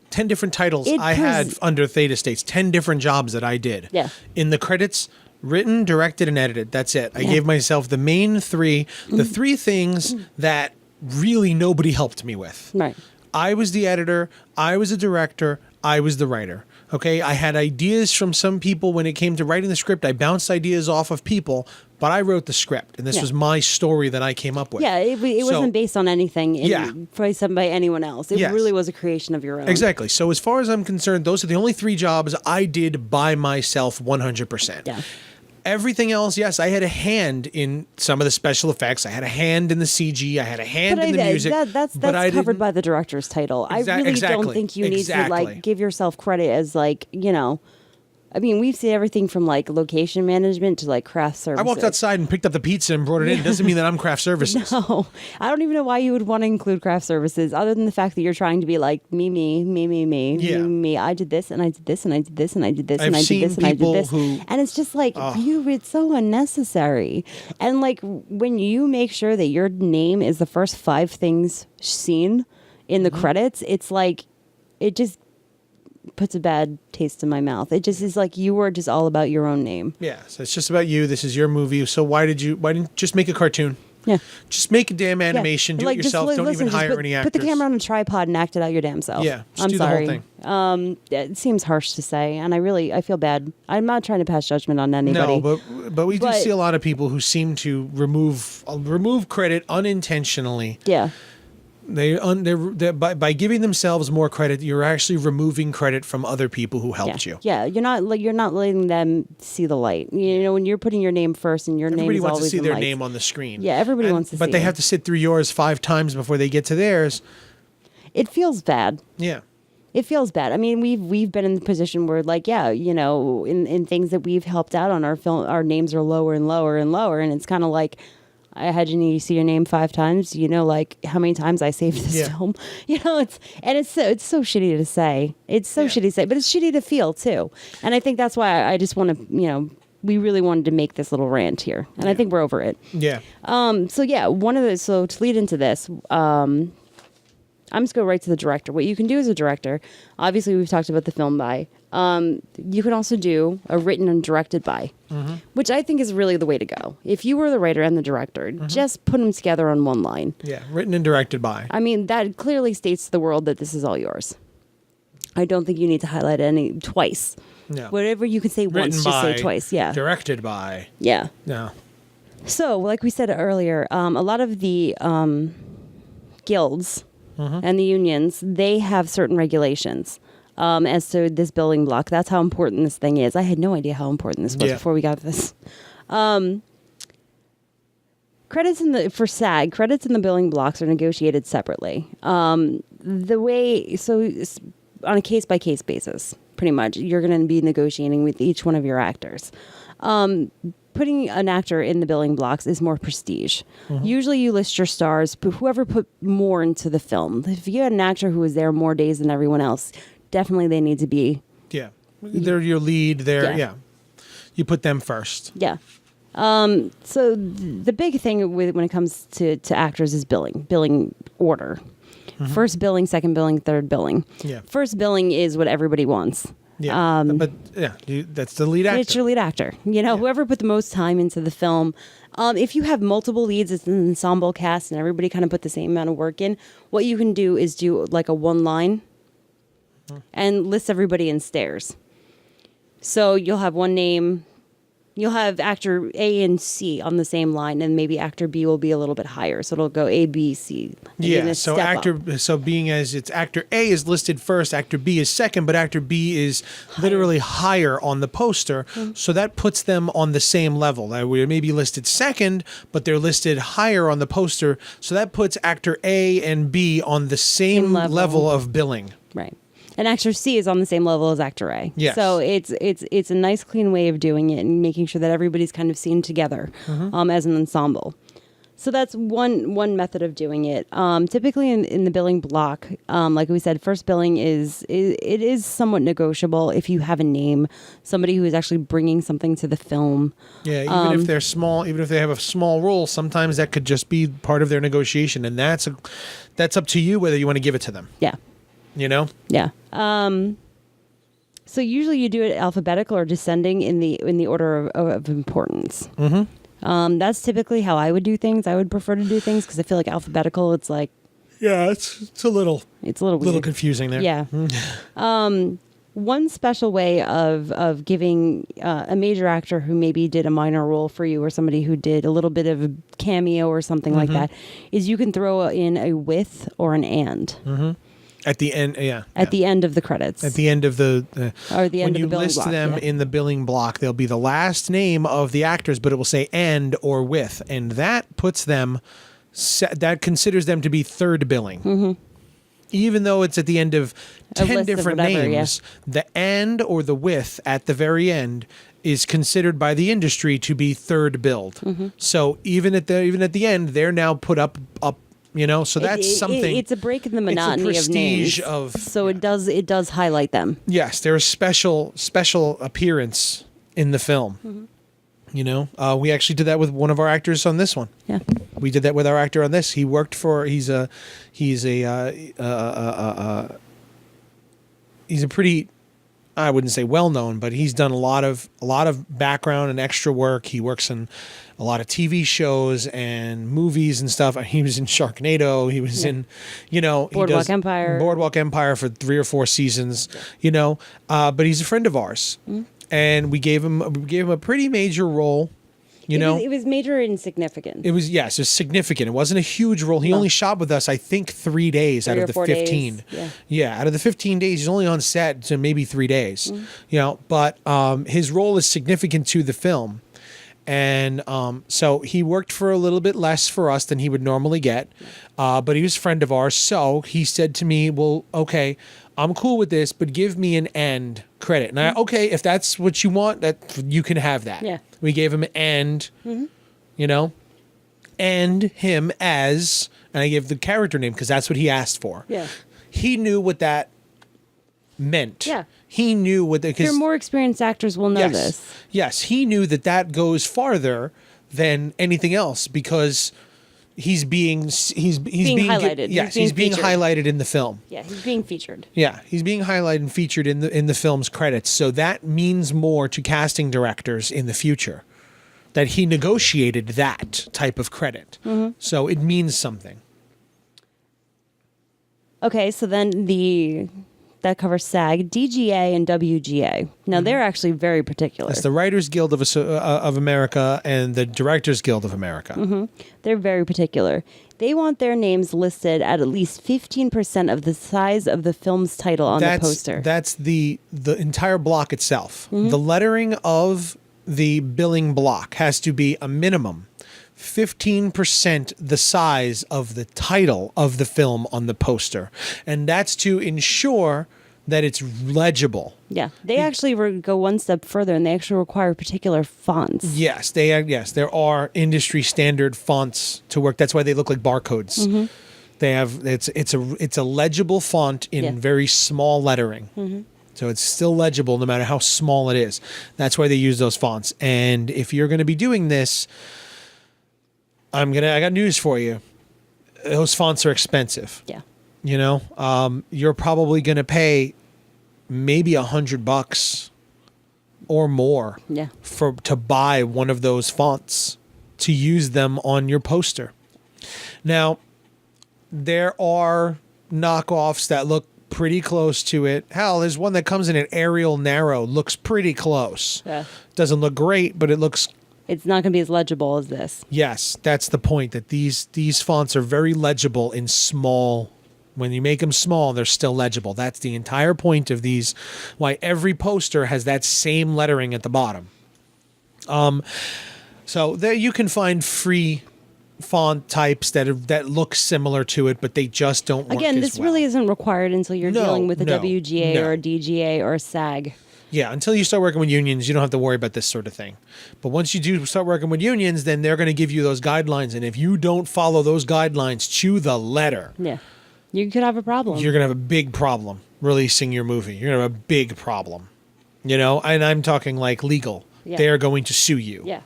titles I had under Theta States. 10 different jobs that I did. Yeah. In the credits, written, directed, and edited. That's it. I gave myself the main three, the three things that really nobody helped me with. Right. I was the editor. I was the director. I was the writer. Okay, I had ideas from some people when it came to writing the script. I bounced ideas off of people, but I wrote the script, and this was my story that I came up with. Yeah, it wasn't based on anything by anyone else. It Yes. really was a creation of your own. Exactly. So as far as I'm concerned, those are the only three jobs I did by myself 100%. Yeah. Everything else, yes, I had a hand in some of the special effects. I had a hand in the CG. I had a hand in the music. That's covered by the director's title. I really don't think you need to give yourself credit as I mean, we've seen everything from location management to craft services. I walked outside and picked up the pizza and brought it in. It doesn't mean that I'm craft services. No, I don't even know why you would want to include craft services, other than the fact that you're trying to be me. I did this and I did this and I did this and I did this and I did this and I did this. And it's just it's so unnecessary. And when you make sure that your name is the first 5 things seen in the credits, it's it just puts a bad taste in my mouth. It just is you were just all about your own name. Yeah, so it's just about you. This is your movie. So why didn't you just make a cartoon? Yeah. Just make a damn animation. Do it yourself. Don't even hire any actors. Put the camera on a tripod and act it out your damn self. Yeah, I'm do sorry. the whole thing. It seems harsh to say, and I feel bad. I'm not trying to pass judgment on anybody. No, but we do see a lot of people who seem to remove credit unintentionally. Yeah. They're by giving themselves more credit, you're actually removing credit from other people who helped you. Yeah, you're not letting them see the light. When you're putting your name first and your name is always Everybody wants to see their lights. name on the screen. Yeah, everybody wants to see But they it. have to sit through yours 5 times before they get to theirs. It feels bad. Yeah. It feels bad. I mean, we've been in the position where in things that we've helped out on our film, our names are lower and lower and lower, and it's kind of I had you need to see your name 5 times. How many times I saved this film. It's so shitty to say. It's so shitty to say, but it's shitty to feel too. And I think that's why I just want to, we really wanted to make this little rant here, and I think we're over it. Yeah. So to lead into this, I'm just go right to the director. What you can do as a director, obviously we've talked about the film by. You can also do a written and directed by, which I think is really the way to go. If you were the writer and the director, just put them together on one line. Yeah, written and directed by. I mean, that clearly states to the world that this is all yours. I don't think you need to highlight it twice. No. Whatever you can say Written once, by, just say twice. Yeah. Directed by. Yeah. No. So, like we said earlier, a lot of the guilds and the unions, they have certain regulations as to this building block. That's how important this thing is. I had no idea how important this was before we got this. Credits for SAG, credits in the building blocks are negotiated separately. On a case-by-case basis, pretty much, you're going to be negotiating with each one of your actors. Putting an actor in the billing blocks is more prestige. Usually you list your stars, but whoever put more into the film. If you had an actor who was there more days than everyone else, definitely they need to be... Yeah. They're your lead. You put them first. Yeah. So the big thing when it comes to actors is billing order. First billing, second billing, third billing. Yeah. First billing is what everybody wants. Yeah, but yeah, that's the lead actor. It's your lead actor. Whoever put the most time into the film. If you have multiple leads, it's an ensemble cast, and everybody kind of put the same amount of work in. What you can do is do like a one line and list everybody in stairs. So you'll have one name. You'll have actor A and C on the same line, and maybe actor B will be a little bit higher. So it'll go A, B, C. Yeah. So being as it's actor A is listed first, actor B is second, but actor B is literally higher on the poster. Mm-hmm. So that puts them on the same level. They may be listed second, but they're listed higher on the poster. So that puts actor A and B on the same level of billing. Right. And actor C is on the same level as actor A. Yes. So it's a nice, clean way of doing it and making sure that everybody's kind of seen together as an ensemble. So that's one method of doing it. Typically in the billing block, like we said, first billing is somewhat negotiable if you have a name, somebody who is actually bringing something to the film. Yeah, even if they're small, even if they have a small role, sometimes that could just be part of their negotiation, and that's up to you whether you want to give it to them. Yeah. Yeah. So usually you do it alphabetical or descending in the order of importance. Mm-hmm. That's typically how I would do things. I would prefer to do things because I feel like alphabetical. It's like it's a little weird. Confusing there. Yeah. One special way of giving a major actor who maybe did a minor role for you, or somebody who did a little bit of a cameo or something like that, is you can throw in a with or an and. Mm-hmm. At the end, At the end of the credits. At the end of the or the end of the billing block. When you list them in the billing block, they'll be the last name of the actors, but it will say and or with, and that puts them, that considers them to be third billing. Mm-hmm. Even though it's at the end of 10 different names, the and or the with at the very end is considered by the industry to be third billed. Mm-hmm. So even at the end, they're now put up. So that's something. It's a break in the monotony of names. It does highlight them. Yes, they're a special appearance in the film. Mm-hmm. We actually did that with one of our actors on this one. Yeah, we did that with our actor on this. He worked for. He's a pretty, I wouldn't say well known, but he's done a lot of background and extra work. He works in a lot of TV shows and movies and stuff. He was in Sharknado. He was in, Boardwalk Empire for 3 or 4 seasons. But he's a friend of ours, and we gave him a pretty major role. It was major and significant. It was significant. It wasn't a huge role. He only shot with us, I think, 3 days out of the 15. Out of the 15 days, he's only on set to maybe 3 days. But his role is significant to the film. And so he worked for a little bit less for us than he would normally get. But he was a friend of ours. So he said to me, well, okay, I'm cool with this, but give me an end credit. And if that's what you want, that you can have that. Yeah. We gave him an end, and him as, and I gave the character name because that's what he asked for. Yeah. He knew what that meant. Yeah. He knew what the... Your more experienced actors will know this. Yes, he knew that goes farther than anything else because he's being highlighted. He's being highlighted in the film. Yeah, he's being featured. Yeah, he's being highlighted and featured in the film's credits. So that means more to casting directors in the future, that he negotiated that type of credit. Mm-hmm. So it means something. Okay, so then that covers SAG, DGA, and WGA. Now, they're actually very particular. It's the Writers Guild of America and the Directors Guild of America. Mm-hmm. They're very particular. They want their names listed at least 15% of the size of the film's title on the poster. That's the entire block itself. Mm-hmm. The lettering of the billing block has to be a minimum 15% the size of the title of the film on the poster. And that's to ensure that it's legible. Yeah. They actually go one step further, and they actually require particular fonts. Yes, there are industry standard fonts to work. That's why they look like barcodes. Mm-hmm. They have it's a legible font in very small lettering. Mm-hmm. So it's still legible no matter how small it is. That's why they use those fonts. And if you're going to be doing this, I got news for you. Those fonts are expensive. Yeah. You're probably going to pay maybe $100 or more Yeah. to buy one of those fonts to use them on your poster. Now, there are knockoffs that look pretty close to it. Hell, there's one that comes in an Arial Narrow, looks pretty close. Yeah. Doesn't look great, but it looks. It's not going to be as legible as this. Yes, that's the point. That these fonts are very legible in small. When you make them small, they're still legible. That's the entire point of these. Why every poster has that same lettering at the bottom. So there you can find free font types that look similar to it, but they just don't work Again, as this well. really isn't required until you're dealing with a WGA or a DGA or a SAG. Yeah, until you start working with unions, you don't have to worry about this sort of thing. But once you do start working with unions, then they're going to give you those guidelines. And if you don't follow those guidelines to the letter, Yeah. You could have a problem. you're going to have a big problem releasing your movie. You're going to have a big problem. And I'm talking like legal. Yeah. They are going to sue you. Yeah.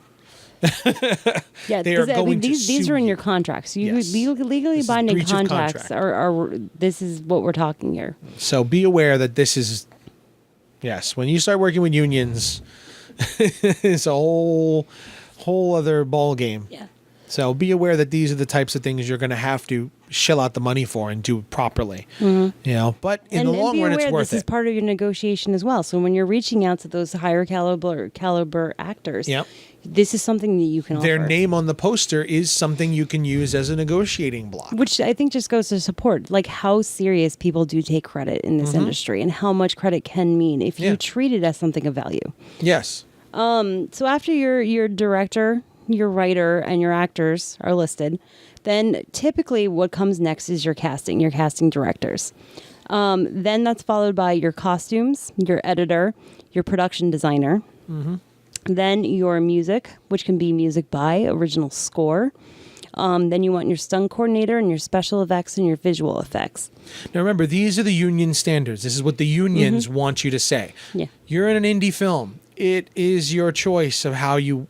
Yeah, They are because, going to these sue are in you. your contracts. You Yes. legally This is binding breach of contracts contract. are this is what we're talking here. So be aware that this is, yes, when you start working with unions, it's a whole other ball game. Yeah. So be aware that these are the types of things you're going to have to shell out the money for and do properly. But in the long be run, aware it's worth this is it. part of your negotiation as well. So when you're reaching out to those higher caliber actors, Yep. this is something that you can Their offer. name on the poster is something you can use as a negotiating block. Which I think just goes to support like how serious people do take credit in this industry and how much credit can mean if Yeah. you treat it as something of value. Yes. So after your director, your writer, and your actors are listed, then typically what comes next is your casting directors. Then that's followed by your costumes, your editor, your production designer. Then your music, which can be music by original score. Then you want your stunt coordinator and your special effects and your visual effects. Now remember, these are the union standards. This is what the unions want you to say. Yeah. You're in an indie film. It is your choice of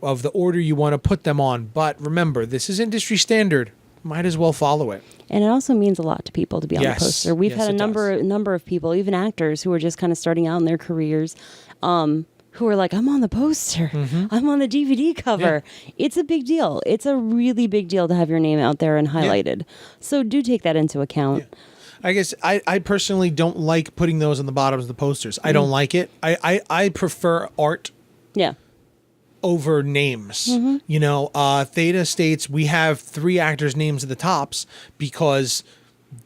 of the order you want to put them on. But remember, this is industry standard. Might as well follow it. And it also means a lot to people to be on Yes. the poster. We've Yes, had a it number of people, even actors, who are just kind of starting out in their careers, who are like, I'm on the poster. I'm on the DVD cover. It's a big deal. It's a really big deal to have your name out there and highlighted. So do take that into account. I guess I personally don't like putting those on the bottoms of the posters. I don't like it. I prefer art Yeah. over names. Theta states we have 3 actors' names at the tops because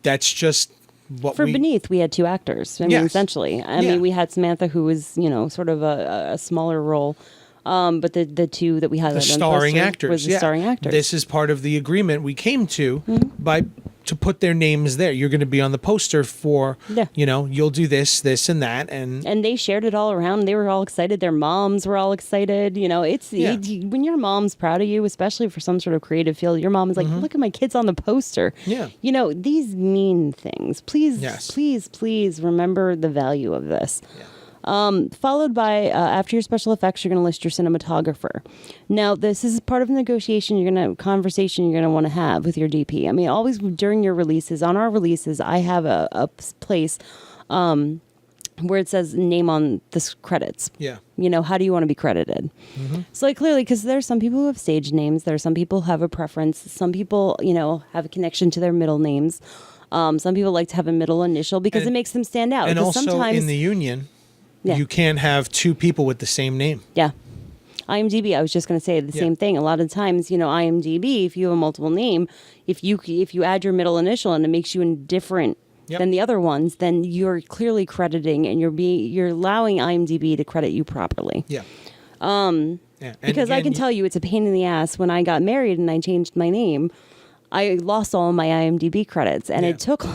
that's just what For Beneath, we had 2 actors. I mean, Yes. essentially. I Yeah. mean, we had Samantha, who was, sort of a smaller role. But the 2 that we had the on starring poster actors. was the starring actors. This is part of the agreement we came to to put their names there. You're going to be on the poster for, Yeah. you'll do this, and that. And they shared it all around. They were all excited. Their moms were all excited. When your mom's proud of you, especially for some sort of creative field, your mom is like, look at my kids on the poster. Yeah. These mean things. Please, Yes. please remember the value of this. Followed by, after your special effects, you're going to list your cinematographer. Now, this is part of a negotiation conversation you're going to want to have with your DP. I mean, always during your releases, on our releases, I have a place where it says name on the credits. yeah. How do you want to be credited? So clearly, because there's some people who have stage names, there are some people who have a preference, some people, have a connection to their middle names. Some people like to have a middle initial because it makes them stand out. And Because also sometimes, in the union, Yeah. you can't have 2 people with the same name. yeah. IMDb, I was just going to say the Yeah. same thing. A lot of times, IMDb, if you have a multiple name, if you add your middle initial and it makes you indifferent Yep. than the other ones, then you're clearly crediting and you're allowing IMDb to credit you properly. Yeah. Yeah. And Because I again, can tell you it's a pain in the ass when I got married and I changed my name. I lost all of my IMDb credits and Yeah. it took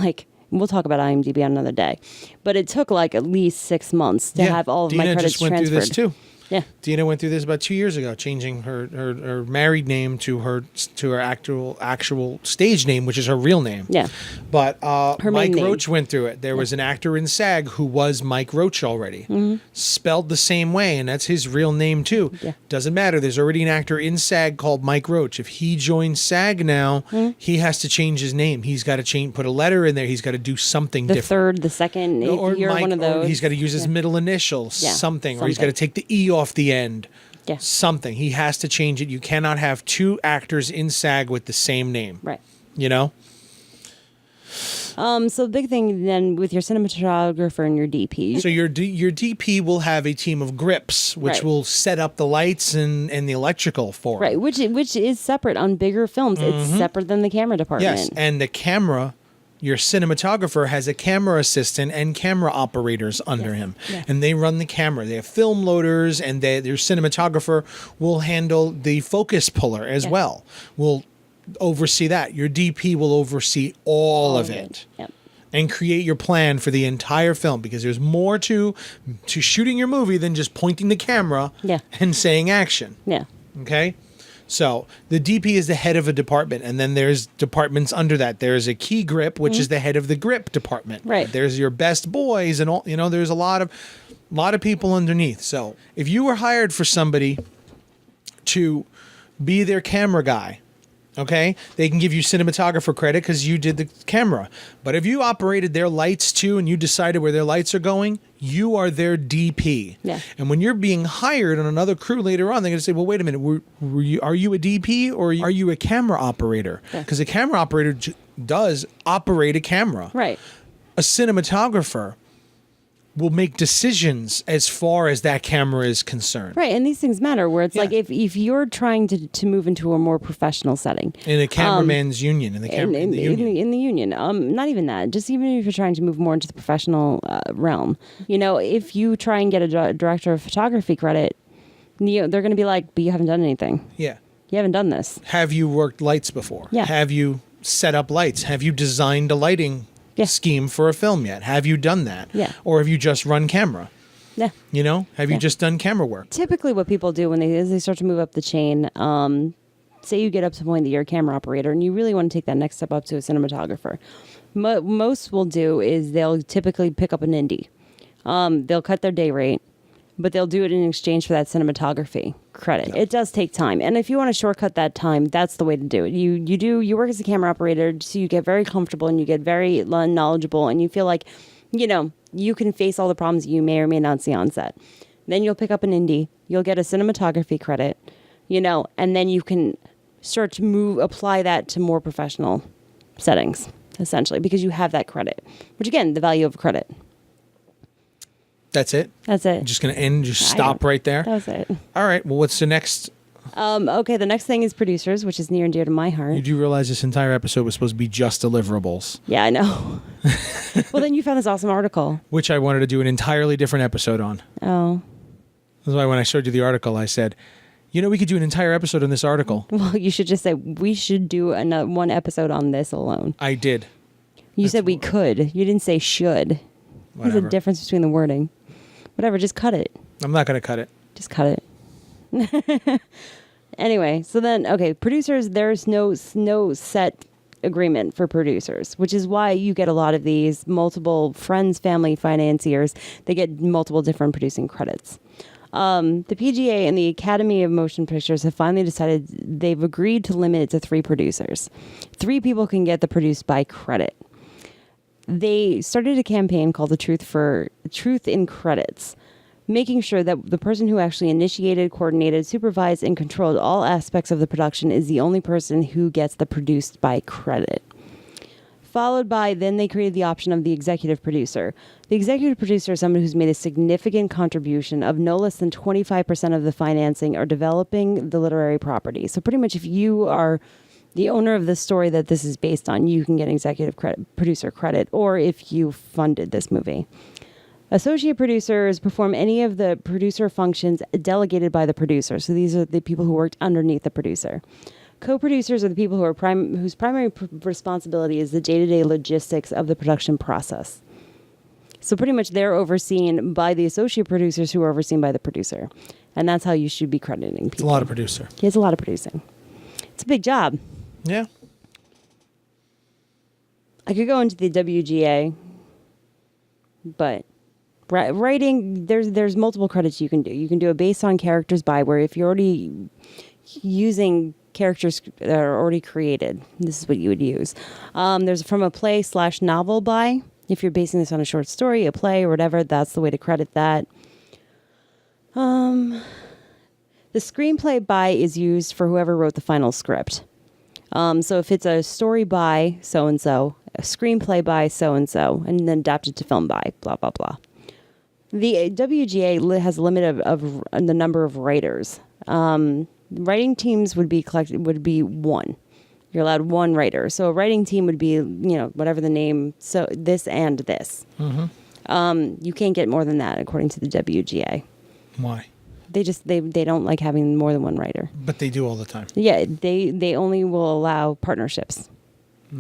we'll talk about IMDb on another day, but it took at least 6 months to have all of Dina my credits just went transferred. through this too. Yeah. Dina went through this about 2 years ago, changing her married name to her actual stage name, which is her real name. Yeah. But Her Mike main name. Roach went through it. There was an actor in SAG who was Mike Roach already, spelled the same way, and that's his real name too. Yeah. Doesn't matter. There's already an actor in SAG called Mike Roach. If he joins SAG now, he has to change his name. He's got to put a letter in there. He's got to do something The different. third, the second, if you're one of those. Or he's got to use his middle initial, something, or he's got to take the E off the end. Yeah. Something. He has to change it. You cannot have two actors in SAG with the same name. Right. You know? So the big thing then with your cinematographer and your DP. So your DP will have a team of grips, which Right. will set up the lights and the electrical for it. Right, which is separate on bigger films. It's separate than the camera department. Yes, and the camera, your cinematographer has a camera assistant and camera operators under him, and they run the camera. They have film loaders, and their cinematographer will handle the focus puller as well. Will oversee that. Your DP will oversee all of it. Yep. And create your plan for the entire film, because there's more to shooting your movie than just pointing the camera and saying action. Yeah. Okay? So the DP is the head of a department, and then there's departments under that. There's a key grip, which is the head of the grip department. Right. There's your best boys and all, there's a lot of people underneath. So if you were hired for somebody to be their camera guy, okay, they can give you cinematographer credit because you did the camera. But if you operated their lights too and you decided where their lights are going, you are their DP. Yeah. And when you're being hired on another crew later on, they're going to say, well, wait a minute, are you a DP or are you a camera operator? Because a camera operator does operate a camera. Right. A cinematographer will make decisions as far as that camera is concerned. Right, and these things matter where it's like if you're trying to move into a more professional setting. In a cameraman's union, in the union. In the union. Not even that. Just even if you're trying to move more into the professional realm. If you try and get a director of photography credit, they're going to be like, but you haven't done anything. Yeah. You haven't done this. Have you worked lights before? Yeah. Have you set up lights? Have you designed a lighting scheme for a film yet? Have you done that? Yeah. Or have you just run camera? Yeah. Have you just done camera work? Typically what people do as they start to move up the chain, say you get up to the point that you're a camera operator and you really want to take that next step up to a cinematographer. Most will do is they'll typically pick up an indie. They'll cut their day rate, but they'll do it in exchange for that cinematography credit. It does take time. And if you want to shortcut that time, that's the way to do it. You work as a camera operator, so you get very comfortable and you get very knowledgeable and you feel like, you can face all the problems you may or may not see on set. Then you'll pick up an indie, you'll get a cinematography credit, and then you can start to apply that to more professional settings, essentially, because you have that credit, which again, the value of credit. That's it? That's it. Just going to end, just stop right there? That's it. All right. Well, what's the next? Okay, the next thing is producers, which is near and dear to my heart. You do realize this entire episode was supposed to be just deliverables. Yeah, I know. Well, then you found this awesome article. Which I wanted to do an entirely different episode on. Oh. That's why when I showed you the article, I said, we could do an entire episode on this article. Well, you should just say, we should do one episode on this alone. I did. You said we could. You didn't say should. Whatever. There's a difference between the wording. Whatever, just cut it. I'm not going to cut it. Just cut it. Anyway, so then, okay, producers, there's no set agreement for producers, which is why you get a lot of these multiple friends, family, financiers. They get multiple different producing credits. The PGA and the Academy of Motion Pictures have finally decided they've agreed to limit it to 3 producers. 3 people can get the produced by credit. They started a campaign called the Truth in Credits, making sure that the person who actually initiated, coordinated, supervised, and controlled all aspects of the production is the only person who gets the produced by credit. Followed by, then they created the option of the executive producer. The executive producer is someone who's made a significant contribution of no less than 25% of the financing or developing the literary property. So pretty much if you are the owner of the story that this is based on, you can get executive producer credit, or if you funded this movie. Associate producers perform any of the producer functions delegated by the producer. So these are the people who worked underneath the producer. Co-producers are the people whose primary responsibility is the day-to-day logistics of the production process. So pretty much they're overseen by the associate producers who are overseen by the producer. And that's how you should be crediting people. It's a lot of producer. It's a lot of producing. It's a big job. Yeah. I could go into the WGA, but writing, there's multiple credits you can do. You can do a based on characters by, where if you're already using characters that are already created, this is what you would use. There's from a play/novel by. If you're basing this on a short story, a play, or whatever, that's the way to credit that. The screenplay by is used for whoever wrote the final script. So if it's a story by so-and-so, a screenplay by so-and-so, and then adapted to film by blah, blah, blah. The WGA has a limit of the number of writers. Writing teams would be one. You're allowed one writer. So a writing team would be, whatever the name, so this and this. Mm-hmm. You can't get more than that, according to the WGA. Why? They don't like having more than one writer. But they do all the time. Yeah, they only will allow partnerships.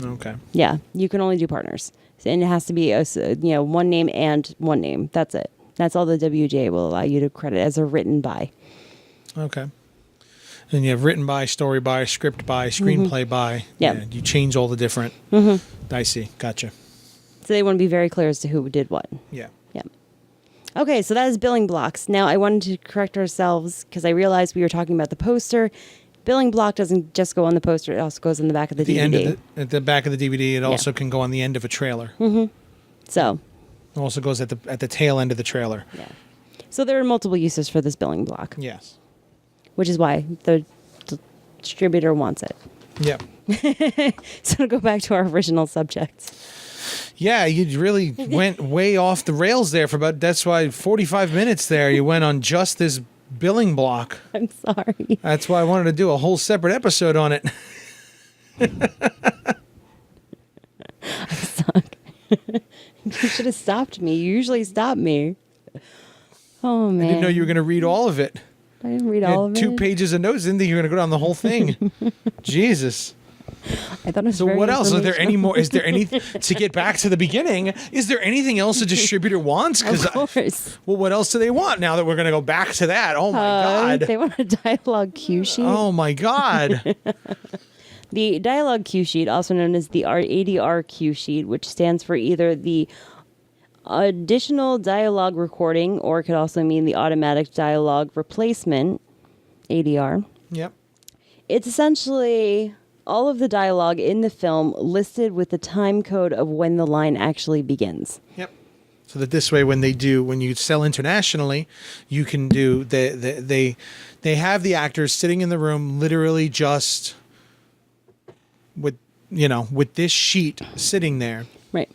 Okay. Yeah, you can only do partners, and it has to be one name and one name. That's it. That's all the WGA will allow you to credit as a written by. Okay. And you have written by, story by, script by, screenplay by. Yeah. Yeah. You change all the different. I see. Gotcha. So they want to be very clear as to who did what. Yeah. Yeah. Okay, so that is billing blocks. Now I wanted to correct ourselves because I realized we were talking about the poster. Billing block doesn't just go on the poster; it also goes on the back of the DVD. At the back of the DVD, it also can go on the end of a trailer. So. It also goes at the tail end of the trailer. Yeah. So there are multiple uses for this billing block. Yes. Which is why the distributor wants it. Yep. So to go back to our original subject. Yeah, you really went way off the rails there that's why 45 minutes there you went on just this billing block. I'm sorry. That's why I wanted to do a whole separate episode on it. I suck. You should have stopped me. You usually stop me. Oh, man. I didn't know you were going to read all of it. I didn't read You all had of it. 2 pages of notes. Didn't think you were going to go down the whole thing. Jesus. I thought it was So very what else? Is there any informational. more? Is there any, to get back to the beginning, is there anything else a distributor wants? Of course. Well, what else do they want now that we're going to go back to that? Oh, my God. They want a dialogue cue sheet. Oh, my God. The dialogue cue sheet, also known as the ADR cue sheet, which stands for either the additional dialogue recording, or it could also mean the automatic dialogue replacement, ADR. Yep. It's essentially all of the dialogue in the film listed with the time code of when the line actually begins. Yep. So that this way, when you sell internationally, you can do they have the actors sitting in the room, literally just with this sheet sitting there, Right.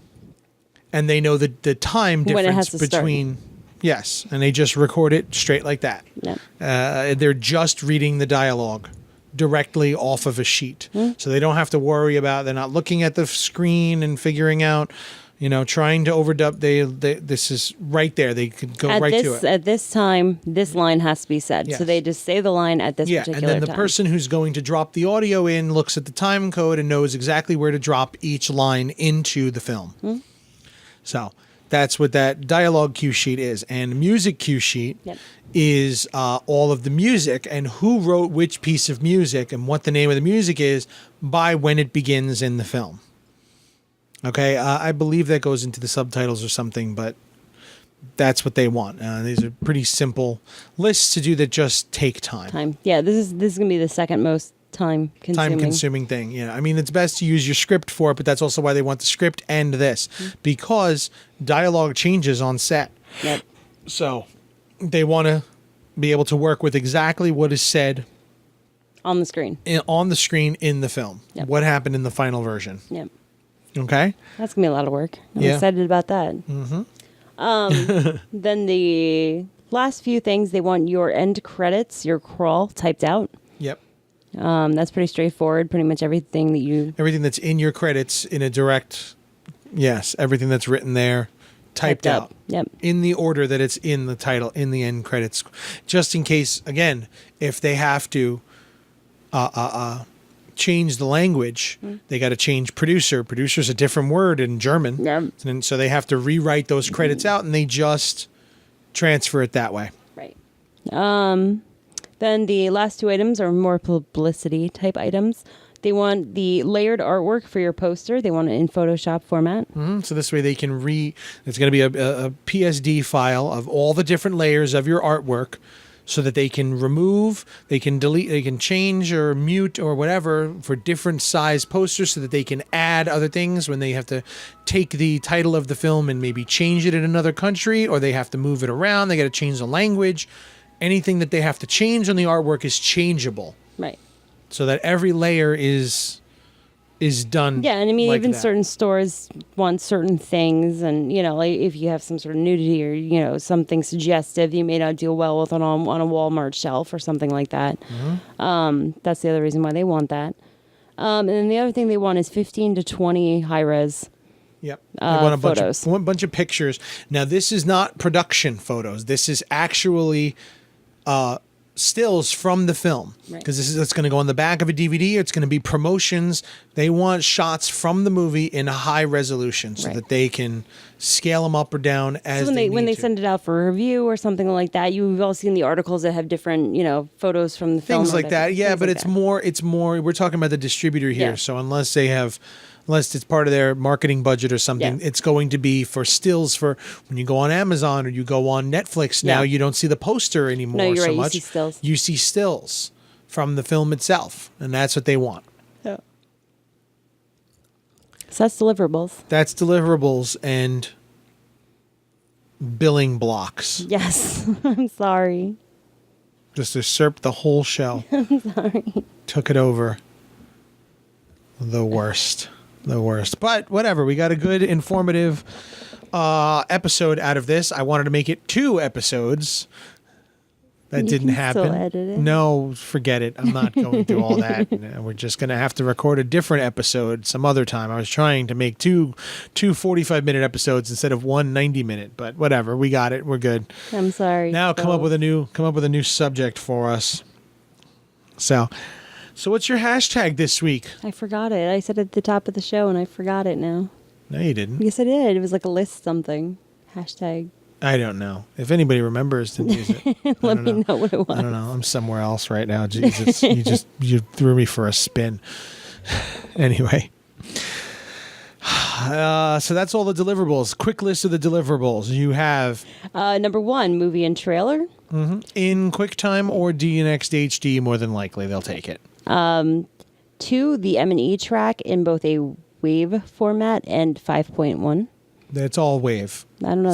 and they know the time When it has difference to start. between. Yes, and they just record it straight like that. Yep. They're just reading the dialogue directly off of a sheet, so they don't have to worry about. They're not looking at the screen and figuring out, trying to overdub. This is right there. They could go right to it. At this time, this line has to be said. Yes. So they just say the line at this Yeah, particular and then the time. person who's going to drop the audio in looks at the time code and knows exactly where to drop each line into the film. So that's what that dialogue cue sheet is. And music cue sheet is all of the music and who wrote which piece of music and what the name of the music is by when it begins in the film. Okay, I believe that goes into the subtitles or something, but that's what they want. These are pretty simple lists to do that just take time. Yeah, this is going to be the second most time consuming Thing. Yeah, I mean, it's best to use your script for it, but that's also why they want the script and this, because dialogue changes on set. Yep. So they want to be able to work with exactly what is said on the screen. On the screen in the film. Yep. What happened in the final version. Yep. Okay. That's going to be a lot of work. I'm Yeah. excited about that. Then the last few things, they want your end credits, your crawl typed out. Yep. That's pretty straightforward. Pretty much everything that's in your credits in a direct, yes, everything that's written there, typed out. Yep. In the order that it's in the title, in the end credits, just in case, again, if they have to change the language. They got to change producer. Producer's a different word in German. Yeah. And so they have to rewrite those credits out, and they just transfer it that way. Right. Then the last two items are more publicity type items. They want the layered artwork for your poster. They want it in Photoshop format. So this way they can it's going to be a PSD file of all the different layers of your artwork, so that they can remove, they can delete, they can change or mute or whatever for different size posters, so that they can add other things when they have to take the title of the film and maybe change it in another country, or they have to move it around. They got to change the language. Anything that they have to change on the artwork is changeable. Right. So that every layer is done. Yeah, and I mean, like even that. certain stores want certain things, and like if you have some sort of nudity or something suggestive, you may not deal well with it on a Walmart shelf or something like that. That's the other reason why they want that. And then the other thing they want is 15 to 20 high res. Yep. They want a photos. bunch of pictures. Now, this is not production photos. This is actually stills from the film, because it's going to go on the back of a DVD. It's going to be promotions. They want shots from the movie in a high resolution, so that they can scale them up or down as So when they to. send it out for review or something like that, you've all seen the articles that have different photos from the film. Things like that. Yeah, but it's more. We're talking about the distributor here. Yeah. So unless it's part of their marketing budget or something, it's going to be for stills for when you go on Amazon or you go on Netflix. Now you don't see the poster anymore No, you're so right. much. You see stills. You see stills from the film itself, and that's what they want. Yeah. So that's deliverables. That's deliverables and billing blocks. Yes. I'm sorry. Just usurped the whole show. I'm sorry. Took it over. The worst. The worst. But whatever. We got a good, informative episode out of this. I wanted to make it 2 episodes. That You didn't can happen. still edit it. No, forget it. I'm not going through all that. We're just going to have to record a different episode some other time. I was trying to make two 45-minute episodes instead of one 90-minute, but whatever. We got it. We're good. I'm sorry. Now come up with a new subject for us. So what's your hashtag this week? I forgot it. I said it at the top of the show, and I forgot it now. No, you didn't. Yes, I did. It was like a list something. Hashtag. I don't know. If anybody remembers, then use it. Let me know what it was. I don't know. I'm somewhere else right now. Jesus, you threw me for a spin. Anyway. So that's all the deliverables. Quick list of the deliverables. You have Number 1, movie and trailer. in QuickTime or DNX HD. More than likely, they'll take it. 2, the M&E track in both a WAV format and 5.1. It's all wave. I don't know.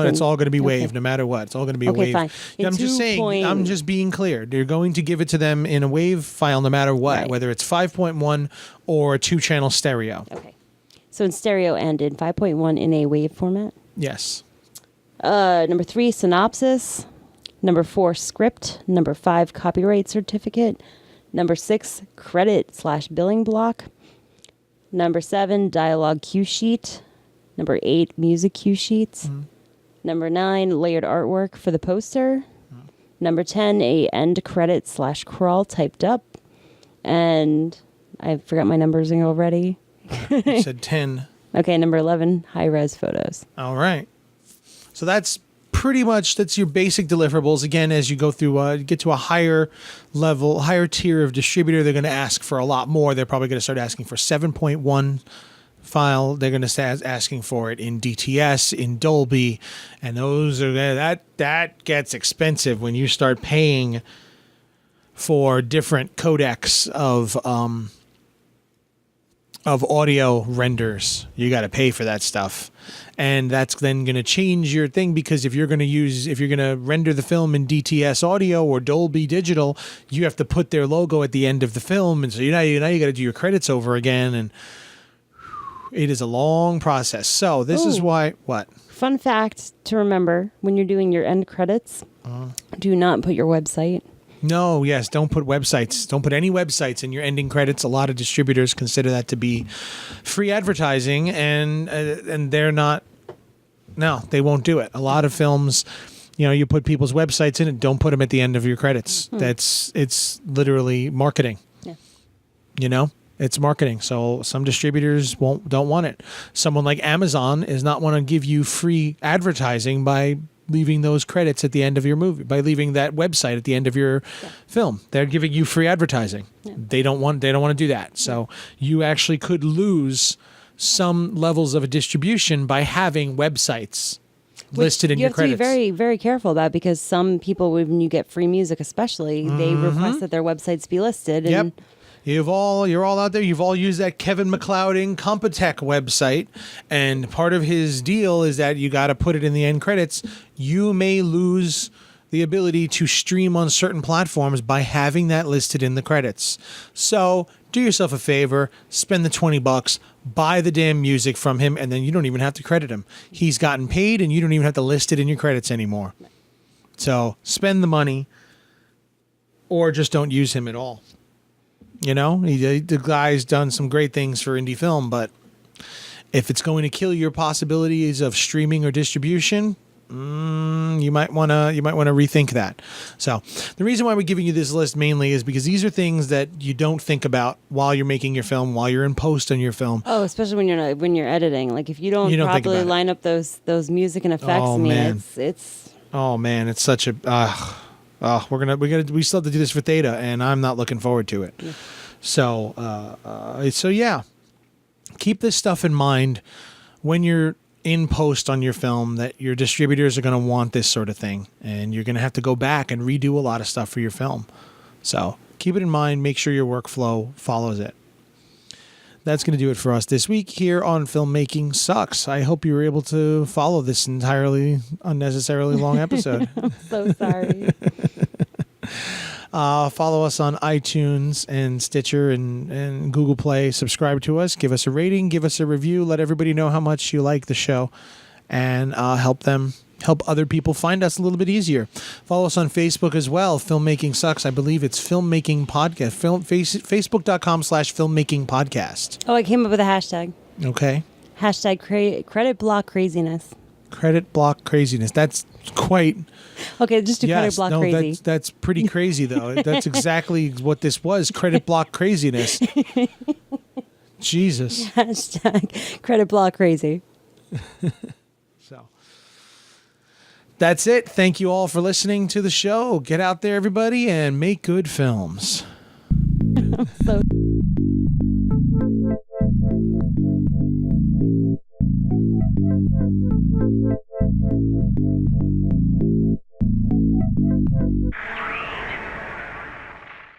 It's all going to be wave, Okay. no matter what. It's all going to be Okay, a wave. fine. Yeah, I'm just saying. I'm just being clear. They're going to give it to them in a wave file, no matter what, Right. whether it's 5.1 or a 2-channel stereo. Okay. So in stereo and in 5.1 in a WAV format. Yes. Number 3, synopsis. Number 4, script. Number 5, copyright certificate. Number 6, credit/billing block. Number 7, dialogue cue sheet. Number 8, music cue sheets. Number 9, layered artwork for the poster. Number 10, a end credit/crawl typed up. And I forgot my numbers already. You said 10. Okay, number 11, high-res photos. All right. So that's pretty much, that's your basic deliverables. Again, as you go through, get to a higher level, higher tier of distributor, they're going to ask for a lot more. They're probably going to start asking for 7.1 file. They're going to start asking for it in DTS, in Dolby, and those are that gets expensive when you start paying for different codecs of audio renders. You got to pay for that stuff. And that's then going to change your thing, because if you're going to render the film in DTS audio or Dolby Digital, you have to put their logo at the end of the film. And so now you got to do your credits over again. And it is a long process. So this is why, what? Fun fact to remember when you're doing your end credits, do not put your website. No, yes, don't put websites. Don't put any websites in your ending credits. A lot of distributors consider that to be free advertising, and they're not. No, they won't do it. A lot of films, you put people's websites in it. Don't put them at the end of your credits. It's literally marketing. Yeah. You know, it's marketing. So some distributors don't want it. Someone like Amazon is not want to give you free advertising by leaving those credits at the end of your movie, by leaving that website at the end of your film. They're giving you free advertising. They don't want to do that. So you actually could lose some levels of a distribution by having websites listed in your credits. You have to be very, very careful about, because some people, when you get free music especially, they request that their websites be listed. And You're all out there. You've all used that Kevin MacLeod Incompetech website, and part of his deal is that you got to put it in the end credits. You may lose the ability to stream on certain platforms by having that listed in the credits. So do yourself a favor, spend the $20, buy the damn music from him, and then you don't even have to credit him. He's gotten paid, and you don't even have to list it in your credits anymore. So spend the money, or just don't use him at all. You know, the guy's done some great things for indie film, but if it's going to kill your possibilities of streaming or distribution, you might want to rethink that. So the reason why we're giving you this list mainly is because these are things that you don't think about while you're making your film, while you're in post on your film. Oh, especially when you're editing. Like if you don't properly line up those music and effects, it's oh man, it's such a we still have to do this for Theta, and I'm not looking forward to it. Yeah. So yeah, keep this stuff in mind when you're in post on your film, that your distributors are going to want this sort of thing, and you're going to have to go back and redo a lot of stuff for your film. So keep it in mind. Make sure your workflow follows it. That's going to do it for us this week here on Filmmaking Sucks. I hope you were able to follow this entirely unnecessarily long episode. I'm so sorry. Follow us on iTunes and Stitcher and Google Play. Subscribe to us. Give us a rating. Give us a review. Let everybody know how much you like the show, and help other people find us a little bit easier. Follow us on Facebook as well. Filmmaking Sucks. I believe it's Filmmaking Podcast. Facebook.com/Filmmaking Podcast. Oh, I came up with a hashtag. Okay. Hashtag credit block craziness. Credit block craziness. That's quite... Okay, just do credit block crazy. That's pretty crazy, though. That's exactly what this was. Credit block craziness. Jesus. Hashtag credit block crazy. So that's it. Thank you all for listening to the show. Get out there, everybody, and make good films. So